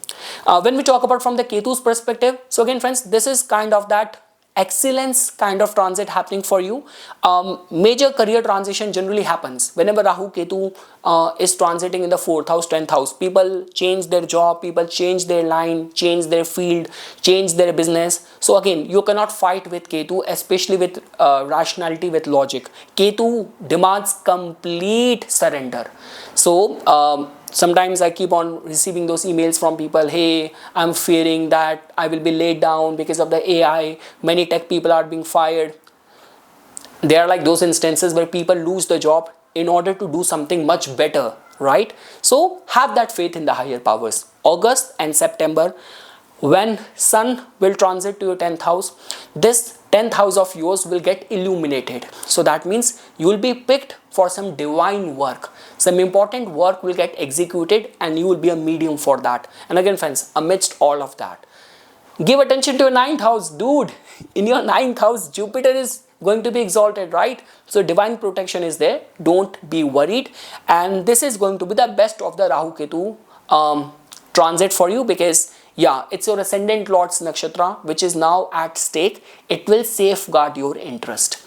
When we talk about from the Ketu's perspective, so again, friends, this is kind of that excellence kind of transit happening for you. Major career transition generally happens whenever Rahu Ketu is transiting in the 4th house, 10th house. People change their job, people change their line, change their field, change their business. So again, you cannot fight with Ketu, especially with rationality, with logic. Ketu demands complete surrender. So sometimes I keep on receiving those emails from people, hey, I'm fearing that I will be laid down because of the AI, many tech people are being fired. There are like those instances where people lose the job in order to do something much better, right? So have that faith in the higher powers. August and September, when Sun will transit to your 10th house, this 10th house of yours will get illuminated. So that means you will be picked for some divine work. Some important work will get executed and you will be a medium for that. And again, friends, amidst all of that, give attention to your 9th house. Dude, in your 9th house, Jupiter is going to be exalted, right? So divine protection is there. Don't be worried. And this is going to be the best of the Rahu Ketu transit for you, because yeah, it's your ascendant lord's nakshatra which is now at stake. It will safeguard your interest.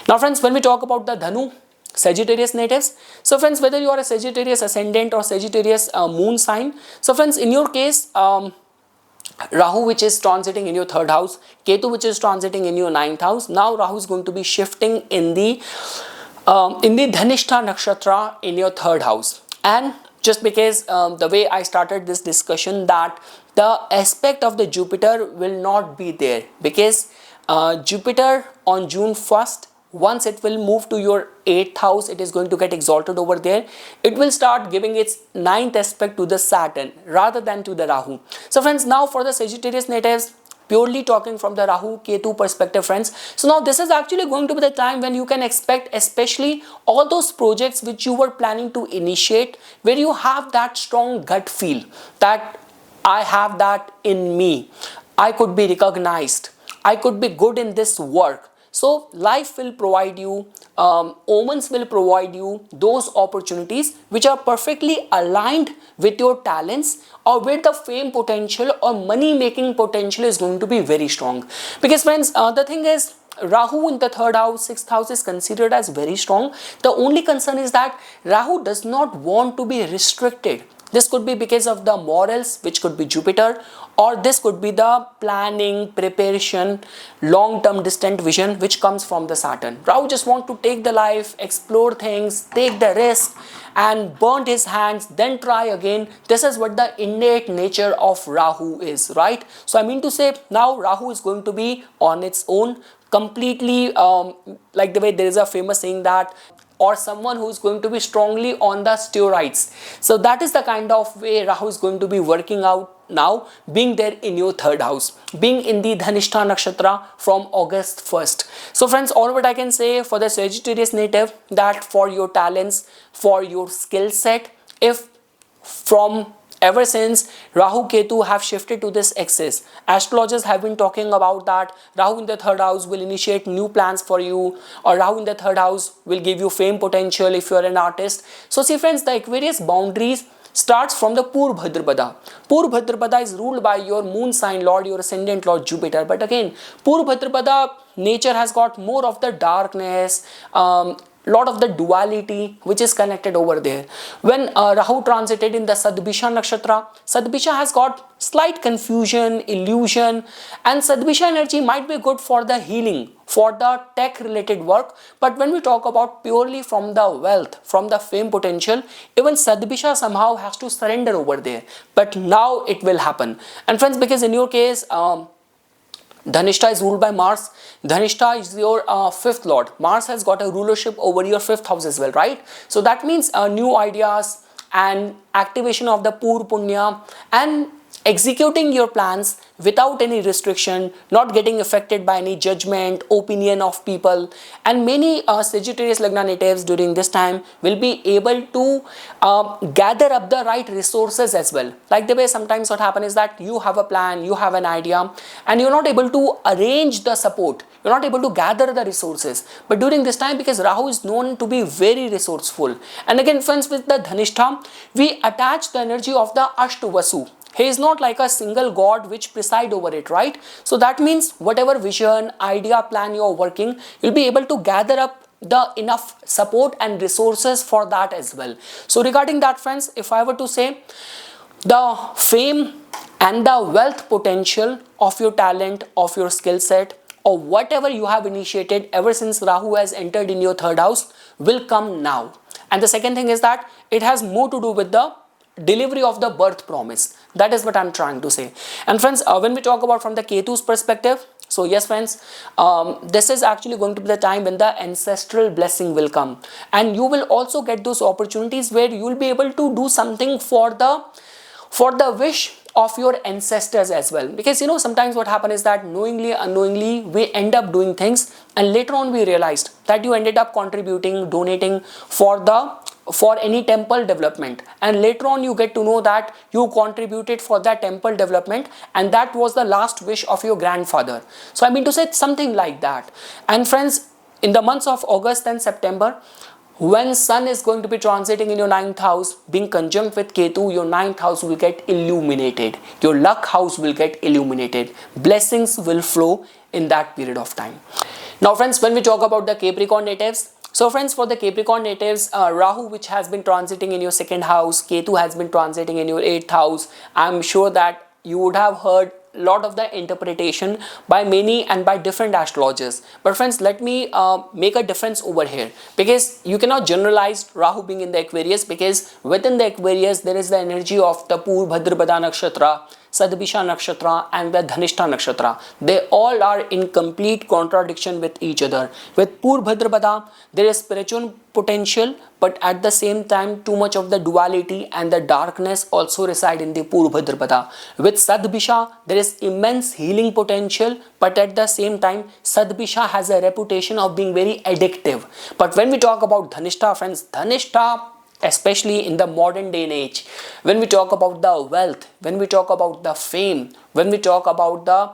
Now friends, when we talk about the Dhanu, Sagittarius natives, so friends, whether you are a Sagittarius ascendant or Sagittarius moon sign, so friends, in your case, Rahu which is transiting in your 3rd house, Ketu which is transiting in your 9th house. Now Rahu is going to be shifting in the Dhanishta nakshatra in your 3rd house. And just because the way I started this discussion, that the aspect of the Jupiter will not be there, because Jupiter on June 1st, once it will move to your 8th house, it is going to get exalted over there. It will start giving its 9th aspect to the Saturn rather than to the Rahu. So friends, now for the Sagittarius natives, purely talking from the Rahu Ketu perspective, friends, so now this is actually going to be the time when you can expect, especially all those projects which you were planning to initiate, where you have that strong gut feel that I have that in me, I could be recognized, I could be good in this work. So life will provide you, omens will provide you those opportunities which are perfectly aligned with your talents, or where the fame potential or money making potential is going to be very strong. Because friends, the thing is, Rahu in the 3rd house, 6th house is considered as very strong. The only concern is that Rahu does not want to be restricted. This could be because of the morals, which could be Jupiter, or this could be the planning, preparation, long-term distant vision, which comes from the Saturn. Rahu just wants to take the life, explore things, take the risk, and burn his hands, then try again. This is what the innate nature of Rahu is, right? So I mean to say, now Rahu is going to be on its own, completely like the way there is a famous saying that, or someone who is going to be strongly on the steroids. So that is the kind of way Rahu is going to be working out now, being there in your 3rd house, being in the Dhanishta nakshatra from August 1st. So friends, all what I can say for the Sagittarius native, that for your talents, for your skill set, if from ever since Rahu Ketu have shifted to this axis, astrologers have been talking about that Rahu in the 3rd house will initiate new plans for you, or Rahu in the 3rd house will give you fame potential if you are an artist. So see friends, the Aquarius boundaries starts from the Pur Bhadrapada. Pur Bhadrapada is ruled by your moon sign lord, your ascendant lord Jupiter. But again, Pur Bhadrapada nature has got more of the darkness, lot of the duality which is connected over there. When Rahu transited in the Sadbisha Nakshatra, Sadbisha has got slight confusion, illusion, and Sadbisha energy might be good for the healing, for the tech related work. But when we talk about purely from the wealth, from the fame potential, even Sadbisha somehow has to surrender over there. But now it will happen. And friends, because in your case, Dhanishta is ruled by Mars. Dhanishta is your fifth lord. Mars has got a rulership over your fifth house as well, right? So that means new ideas and activation of the Pur Punya and executing your plans without any restriction, not getting affected by any judgment, opinion of people. And many Sagittarius Lagna natives during this time will be able to gather up the right resources as well. Like the way sometimes what happens is that you have a plan, you have an idea, and you're not able to arrange the support. You're not able to gather the resources. But during this time, because Rahu is known to be very resourceful. And again, friends, with the Dhanishta, we attach the energy of the Ashtavasu. He is not like a single god which preside over it, right? So that means whatever vision, idea, plan you are working, you'll be able to gather up the enough support and resources for that as well. So regarding that, friends, if I were to say, the fame and the wealth potential of your talent, of your skill set, or whatever you have initiated ever since Rahu has entered in your third house will come now. And the second thing is that it has more to do with the delivery of the birth promise. That is what I'm trying to say. And friends, when we talk about from the Ketu's perspective, so yes friends, this is actually going to be the time when the ancestral blessing will come, and you will also get those opportunities where you will be able to do something for the wish of your ancestors as well. Because you know, sometimes what happens is that knowingly, unknowingly, we end up doing things, and later on we realized that you ended up contributing, donating for any temple development, and later on you get to know that you contributed for that temple development, and that was the last wish of your grandfather. So I mean to say something like that. And friends, in the months of August and September, when Sun is going to be transiting in your 9th house, being conjunct with Ketu, your 9th house will get illuminated. Your luck house will get illuminated. Blessings will flow in that period of time. Now friends, when we talk about the Capricorn natives, so friends, for the Capricorn natives, Rahu, which has been transiting in your 2nd house, Ketu has been transiting in your 8th house. I'm sure that you would have heard lot of the interpretation by many and by different astrologers. But friends, let me make a difference over here, because you cannot generalize Rahu being in the Aquarius, because within the Aquarius there is the energy of the Pur Bhadrapada Nakshatra, Sadbisha Nakshatra and the Dhanishta Nakshatra. They all are in complete contradiction with each other. With Pur Bhadrapada, there is spiritual potential, but at the same time too much of the duality and the darkness also reside in the Pur Bhadrapada. With Sadbisha, there is immense healing potential, but at the same time Sadbisha has a reputation of being very addictive. But when we talk about Dhanishta, friends, Dhanishta, especially in the modern day and age, when we talk about the wealth, when we talk about the fame, when we talk about the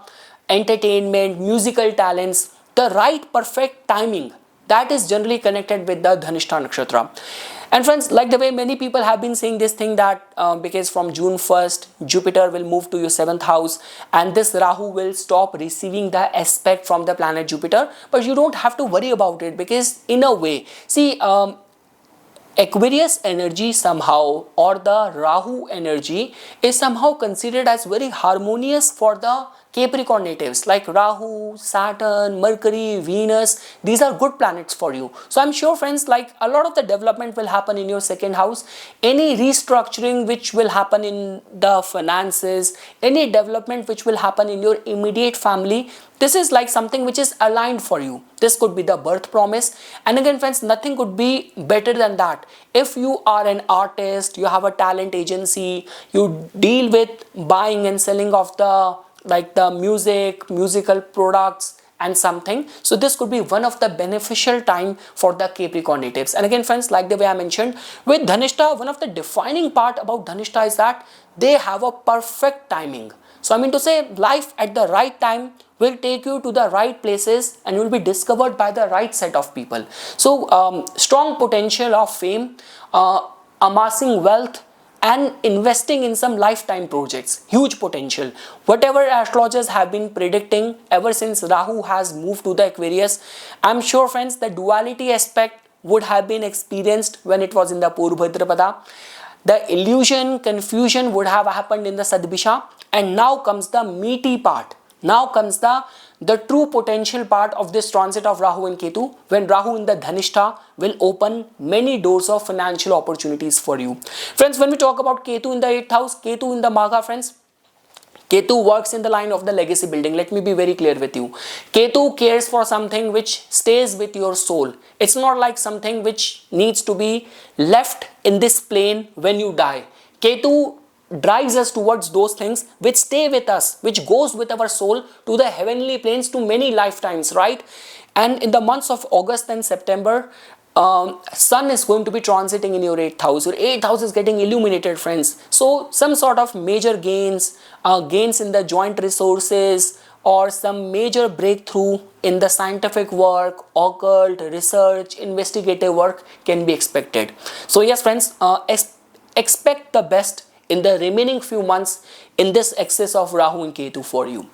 entertainment, musical talents, the right perfect timing, that is generally connected with the Dhanishta Nakshatra. And friends, like the way many people have been saying this thing that because from June 1st, Jupiter will move to your 7th house, and this Rahu will stop receiving the aspect from the planet Jupiter. But you don't have to worry about it, because in a way, see, Aquarius energy somehow, or the Rahu energy, is somehow considered as very harmonious for the Capricorn natives. Like Rahu, Saturn, Mercury, Venus, these are good planets for you. So I'm sure friends, like a lot of the development will happen in your 2nd house. Any restructuring which will happen in the finances, any development which will happen in your immediate family, this is like something which is aligned for you. This could be the birth promise. And again friends, nothing could be better than that. If you are an artist, you have a talent agency, you deal with buying and selling of the musical products and something, so this could be one of the beneficial time for the Capricorn natives. And again friends, like the way I mentioned, with Dhanishta, one of the defining part about Dhanishta is that they have a perfect timing. So I mean to say, life at the right time will take you to the right places, and you will be discovered by the right set of people. So strong potential of fame, amassing wealth, and investing in some lifetime projects, huge potential. Whatever astrologers have been predicting ever since Rahu has moved to the Aquarius, I'm sure friends, the duality aspect would have been experienced when it was in the Purvhadrapada. The illusion, confusion would have happened in the Sadbisha, and now comes the meaty part. Now comes the true potential part of this transit of Rahu and Ketu, when Rahu in the Dhanishta will open many doors of financial opportunities for you. Friends, when we talk about Ketu in the 8th house, Ketu in the Magha, friends, Ketu works in the line of the legacy building. Let me be very clear with you. Ketu cares for something which stays with your soul. It's not like something which needs to be left in this plane when you die. Ketu drives us towards those things which stay with us, which goes with our soul to the heavenly planes to many lifetimes, right? And in the months of August and September, Sun is going to be transiting in your 8th house. Your 8th house is getting illuminated, friends. So some sort of major gains, gains in the joint resources, or some major breakthrough in the scientific work, occult, research, investigative work can be expected. So yes, friends, expect the best in the remaining few months in this axis of Rahu and Ketu for you.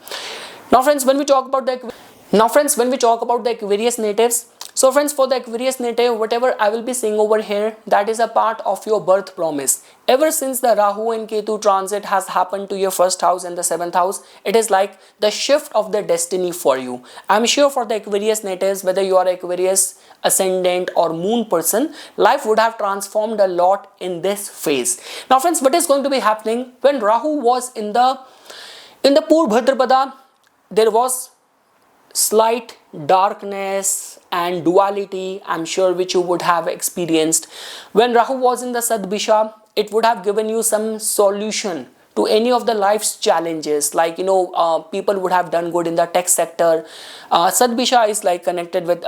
Now friends, when we talk about the Aquarius natives, so friends, for the Aquarius native, whatever I will be saying over here, that is a part of your birth promise. Ever since the Rahu and Ketu transit has happened to your 1st house and the 7th house, it is like the shift of the destiny for you. I'm sure for the Aquarius natives, whether you are Aquarius ascendant or moon person, life would have transformed a lot in this phase. Now friends, what is going to be happening when Rahu was in the Purvhadrapada, there was slight darkness and duality, I'm sure, which you would have experienced. When Rahu was in the Sadbisha, it would have given you some solution to any of the life's challenges, like people would have done good in the tech sector. Sadbisha is like connected with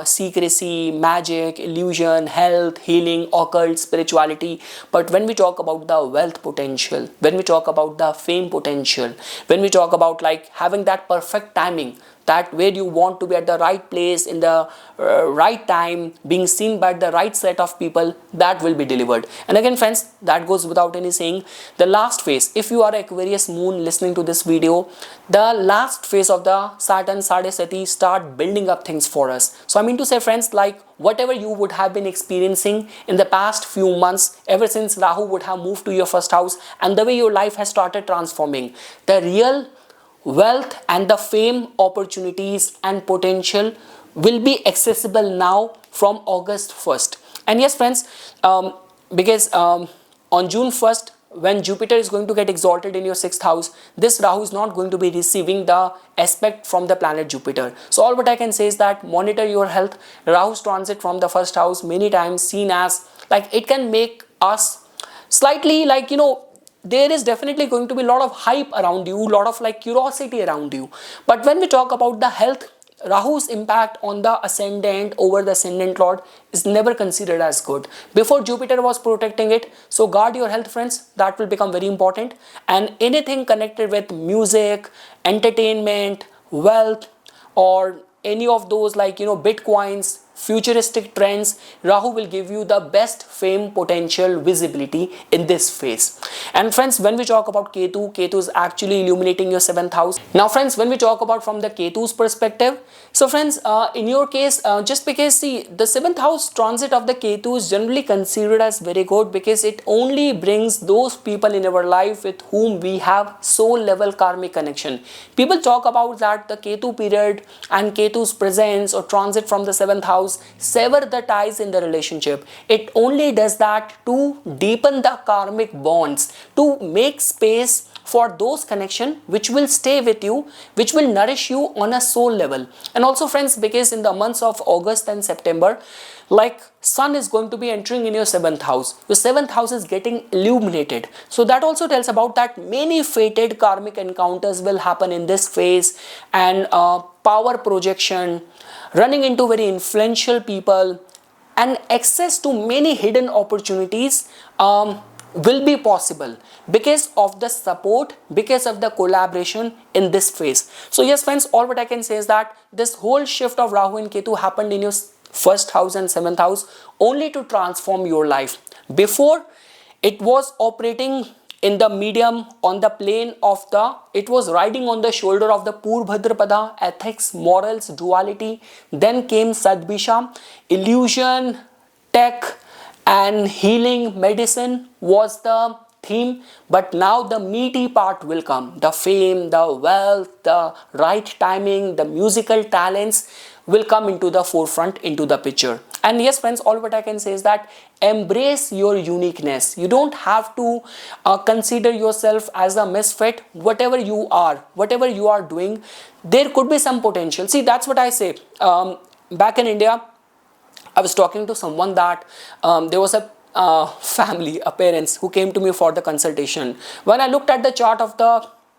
secrecy, magic, illusion, health, healing, occult, spirituality. But when we talk about the wealth potential, when we talk about the fame potential, when we talk about like having that perfect timing, that where you want to be at the right place in the right time, being seen by the right set of people, that will be delivered. And again friends, that goes without any saying, the last phase, if you are Aquarius moon listening to this video, the last phase of the Saturn Sadesati start building up things for us. So I mean to say friends, like whatever you would have been experiencing in the past few months, ever since Rahu would have moved to your 1st house, and the way your life has started transforming, the real wealth and the fame opportunities and potential will be accessible now from August 1st. And yes friends, because on June 1st, when Jupiter is going to get exalted in your 6th house, this Rahu is not going to be receiving the aspect from the planet Jupiter. So all what I can say is that monitor your health. Rahu's transit from the 1st house many times seen as like it can make us slightly like there is definitely going to be a lot of hype around you, a lot of like curiosity around you. But when we talk about the health, Rahu's impact on the ascendant over the ascendant lord is never considered as good. Before, Jupiter was protecting it. So guard your health friends, that will become very important. And anything connected with music, entertainment, wealth, or any of those like bitcoins, futuristic trends, Rahu will give you the best fame potential visibility in this phase. And friends, when we talk about Ketu, Ketu is actually illuminating your 7th house. Now friends, when we talk about from the Ketu's perspective, so friends, in your case, just because see the 7th house transit of the Ketu is generally considered as very good, because it only brings those people in our life with whom we have soul level karmic connection. People talk about that the Ketu period and Ketu's presence or transit from the 7th house sever the ties in the relationship. It only does that to deepen the karmic bonds, to make space for those connections which will stay with you, which will nourish you on a soul level. And also friends, because in the months of August and September, like Sun is going to be entering in your 7th house. Your 7th house is getting illuminated. So that also tells about that many fated karmic encounters will happen in this phase, and power projection, running into very influential people, and access to many hidden opportunities will be possible because of the support, because of the collaboration in this phase. So yes friends, all what I can say is that this whole shift of Rahu and Ketu happened in your 1st house and 7th house only to transform your life. Before, it was operating in the medium on the plane of the, it was riding on the shoulder of the Purvhadrapada, ethics, morals, duality. Then came Sadbisha, illusion, tech and healing, medicine was the theme. But now the meaty part will come, the fame, the wealth, the right timing, the musical talents will come into the forefront, into the picture. And yes friends, all what I can say is that embrace your uniqueness. You don't have to consider yourself as a misfit. Whatever you are doing, there could be some potential. See, that's what I say. Back in India, I was talking to someone that there was a family, a parents who came to me for the consultation. When I looked at the chart of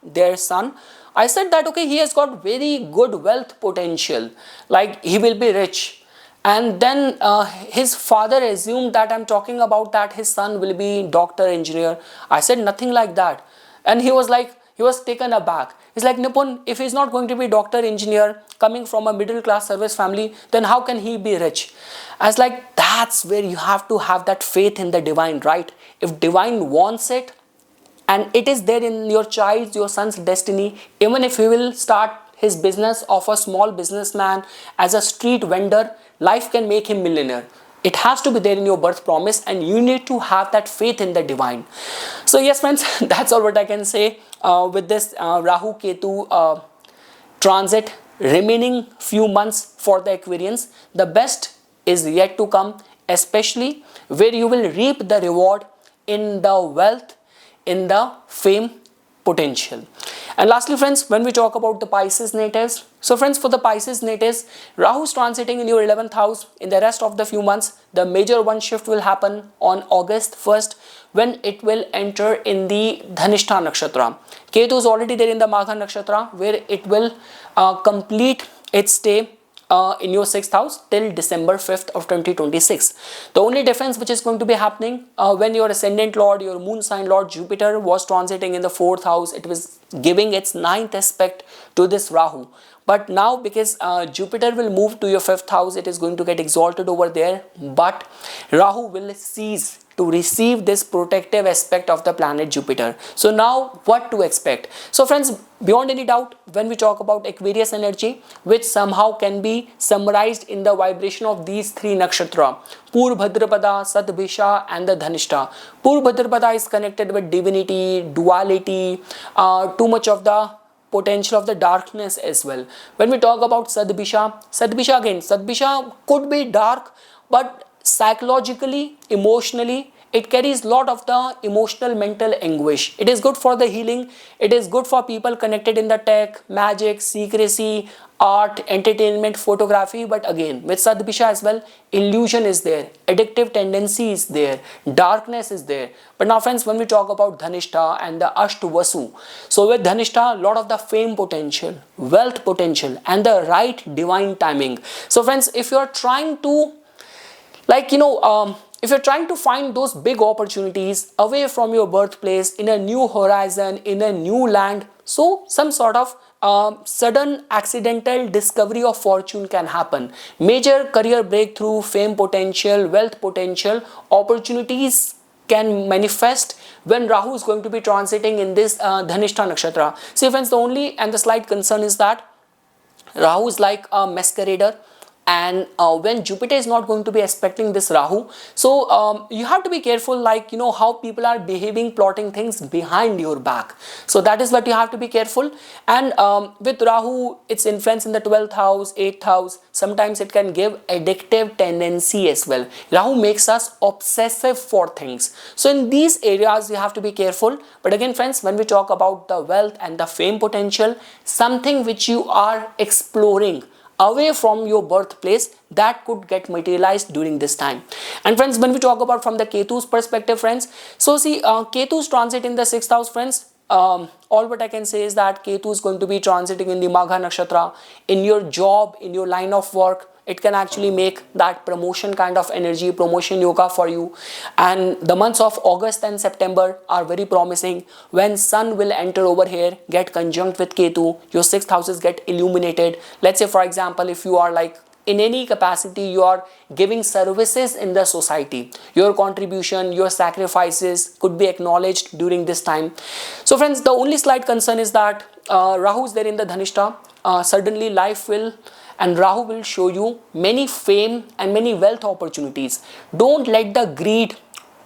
their son, I said that okay, he has got very good wealth potential, like he will be rich. And then his father assumed that I'm talking about that his son will be doctor, engineer. I said nothing like that. And he was like, he was taken aback. He's like, Nipun, if he's not going to be doctor, engineer, coming from a middle class service family, then how can he be rich? I was like, that's where you have to have that faith in the divine, right? If divine wants it, and it is there in your child's, your son's destiny, even if he will start his business of a small businessman as a street vendor, life can make him millionaire. It has to be there in your birth promise, and you need to have that faith in the divine. So yes friends, that's all what I can say with this Rahu Ketu transit remaining few months for the Aquarians. The best is yet to come, especially where you will reap the reward in the wealth, in the fame potential. And lastly friends, when we talk about the Pisces natives, so friends, for the Pisces natives, Rahu is transiting in your 11th house. In the rest of the few months, the major one shift will happen on August 1st when it will enter in the Dhanishta Nakshatra. Ketu is already there in the Magha Nakshatra, where it will complete its stay in your 6th house till December 5th of 2026. The only difference which is going to be happening when your ascendant lord, your moon sign lord Jupiter was transiting in the 4th house, it was giving its 9th aspect to this Rahu. But now because Jupiter will move to your 5th house, it is going to get exalted over there, but Rahu will cease to receive this protective aspect of the planet Jupiter. So now what to expect? So friends, beyond any doubt, when we talk about Aquarius energy, which somehow can be summarized in the vibration of these three nakshatra, Purvhadrapada, Sadbhisha and the Dhanishta. Purvhadrapada is connected with divinity, duality, too much of the potential of the darkness as well. When we talk about Sadbhisha again, Sadbhisha could be dark, but psychologically, emotionally, it carries lot of the emotional mental anguish. It is good for the healing. It is good for people connected in the tech, magic, secrecy, art, entertainment, photography. But again, with Sadbhisha as well, illusion is there, addictive tendency is there, darkness is there. But now friends, when we talk about Dhanishta and the Ashtavasu, so with Dhanishta, lot of the fame potential, wealth potential and the right divine timing. So friends, if you are trying to if you're trying to find those big opportunities away from your birthplace, in a new horizon, in a new land, so some sort of sudden accidental discovery of fortune can happen. Major career breakthrough, fame potential, wealth potential, opportunities can manifest when Rahu is going to be transiting in this Dhanishta Nakshatra. See friends, the only and the slight concern is that Rahu is like a masquerader. And when Jupiter is not going to be aspecting this Rahu, so you have to be careful, like how people are behaving, plotting things behind your back. So that is what you have to be careful. And with Rahu, its influence in the 12th house, 8th house, sometimes it can give addictive tendency as well. Rahu makes us obsessive for things. So in these areas, you have to be careful. But again friends, when we talk about the wealth and the fame potential, something which you are exploring away from your birthplace, that could get materialized during this time. And friends, when we talk about from the Ketu's perspective, friends, so see Ketu's transit in the 6th house, friends, all what I can say is that Ketu is going to be transiting in the Magha Nakshatra. In your job, in your line of work, it can actually make that promotion kind of energy, promotion yoga for you. And the months of August and September are very promising. When Sun will enter over here, get conjunct with Ketu, your 6th houses get illuminated. Let's say for example, if you are like in any capacity you are giving services in the society. Your contribution, your sacrifices could be acknowledged during this time. So friends, the only slight concern is that Rahu is there in the Dhanishta. Suddenly life will and Rahu will show you many fame and many wealth opportunities. Don't let the greed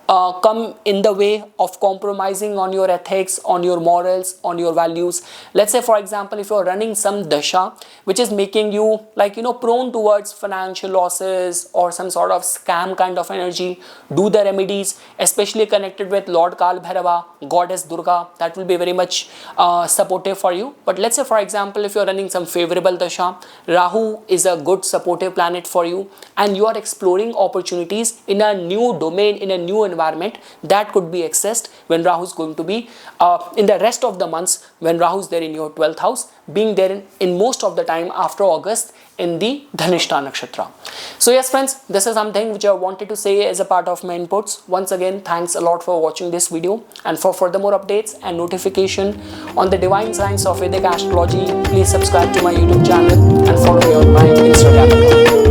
come in the way of compromising on your ethics, on your morals, on your values. Let's say for example, if you're running some dasha which is making you prone towards financial losses or some sort of scam kind of energy, do the remedies, especially connected with Lord Kal Bhairava, Goddess Durga. That will be very much supportive for you. But let's say for example, if you're running some favorable dasha, Rahu is a good supportive planet for you and you are exploring opportunities in a new domain, in a new environment that could be accessed when Rahu is going to be in the rest of the months, when Rahu is there in your 12th house, being there in most of the time after August in the Dhanishta Nakshatra. So yes friends, this is something which I wanted to say as a part of my inputs. Once again, thanks a lot for watching this video, and for further more updates and notification on the divine science of Vedic astrology, please subscribe to my YouTube channel and follow me on my Instagram account.